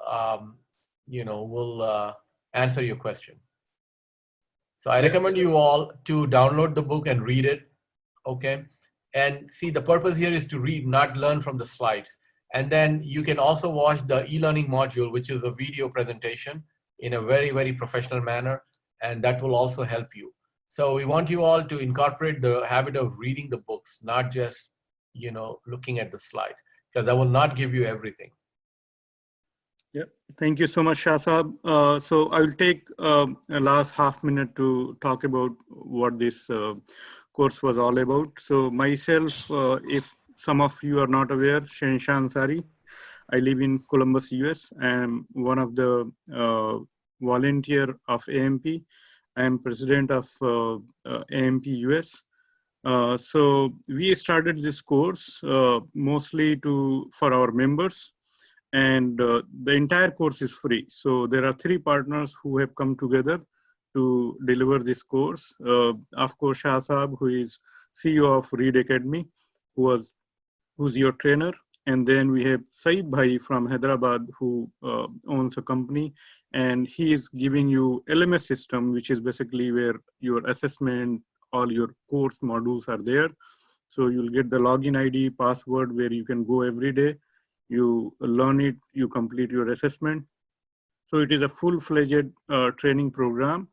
answer your question. So I recommend you all to download the book and read it, okay? And see, the purpose here is to read, not learn from the slides. And then you can also watch the e-learning module, which is a video presentation in a very, very professional manner, and that will also help you. So we want you all to incorporate the habit of reading the books, not just, looking at the slides, because I will not give you everything. Yeah, thank you so much, Shah Saab. So I will take a last half minute to talk about what this course was all about. So myself, if some of you are not aware, Shensha Ansari, I live in Columbus, US. I am one of the volunteer of AMP. I am president of AMP US. So we started this course mostly for our members, and the entire course is free. So there are 3 partners who have come together to deliver this course. Of course, Shah Saab, who is CEO of Read Academy, who's your trainer. And then we have Saeed Bhai from Hyderabad, who owns a company, and he is giving you LMS system, which is basically where your assessment, all your course modules are there. So you'll get the login ID, password, where you can go every day. You learn it, you complete your assessment. So it is a full-fledged training program,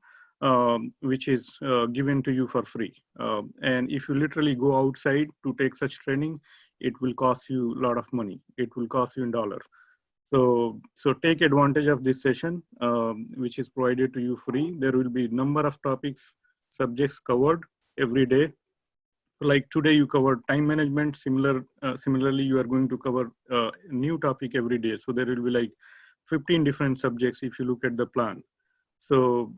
which is given to you for free. And if you literally go outside to take such training, it will cost you a lot of money. It will cost you in $1. So take advantage of this session, which is provided to you free. There will be a number of topics, subjects covered every day. Like today you covered time management. Similarly, you are going to cover a new topic every day. So there will be like 15 different subjects if you look at the plan. So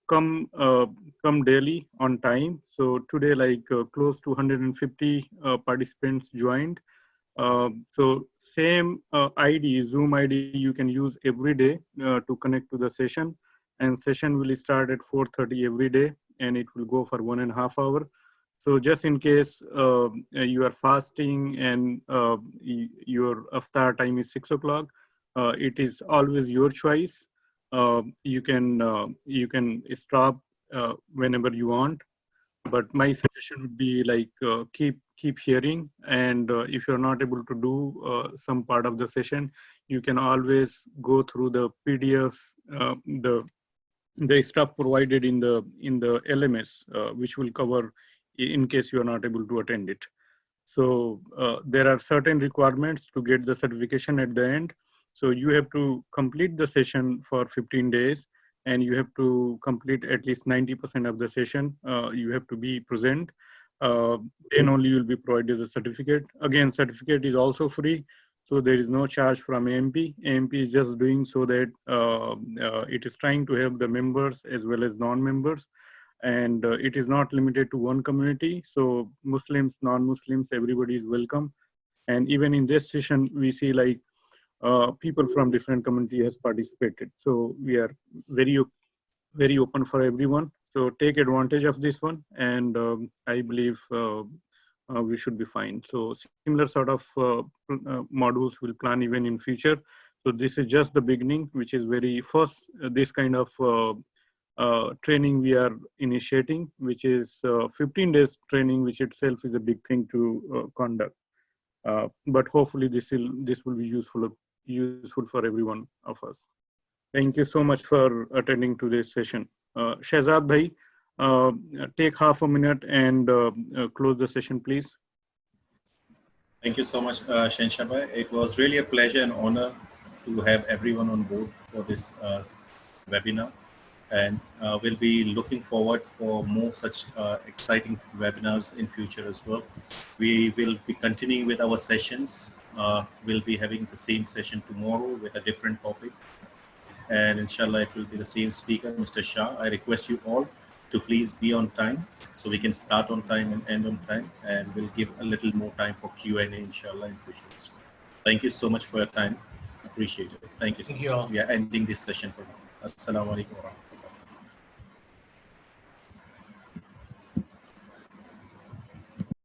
come daily on time. So today, like close to 150 participants joined. So same ID, Zoom ID, you can use every day to connect to the session. And session will start at 4:30 every day, and it will go for 1.5 hours. So just in case you are fasting and your iftar time is 6 o'clock, it is always your choice. You can stop whenever you want. But my suggestion would be like keep hearing, and if you're not able to do some part of the session, you can always go through the PDFs, the stuff provided in the LMS, which will cover in case you are not able to attend it. So there are certain requirements to get the certification at the end. So you have to complete the session for 15 days, and you have to complete at least 90% of the session. You have to be present. Then only you'll be provided the certificate. Again, certificate is also free. So there is no charge from AMP. AMP is just doing so that it is trying to help the members as well as non-members. And it is not limited to one community. So Muslims, non-Muslims, everybody is welcome. And even in this session, we see like people from different community has participated. So we are very open for everyone. So take advantage of this one, and I believe we should be fine. So similar sort of modules will plan even in future. So this is just the beginning, which is very first this kind of training we are initiating, which is 15 days training, which itself is a big thing to conduct. But hopefully this will be useful for every one of us. Thank you so much for attending to this session. Shehzad Bhai, take half a minute and close the session, please. Thank you so much, Shensha Bhai. It was really a pleasure and honor to have everyone on board for this webinar. And we'll be looking forward for more such exciting webinars in future as well. We will be continuing with our sessions. We'll be having the same session tomorrow with a different topic. And inshallah, it will be the same speaker, Mr. Shah. I request you all to please be on time so we can start on time and end on time. And we'll give a little more time for Q&A, inshallah, in future as well. Thank you so much for your time. Appreciate it. Thank you so Thank much. you all. We are ending this session for now. Assalamu alaikum wa rahmatullahi.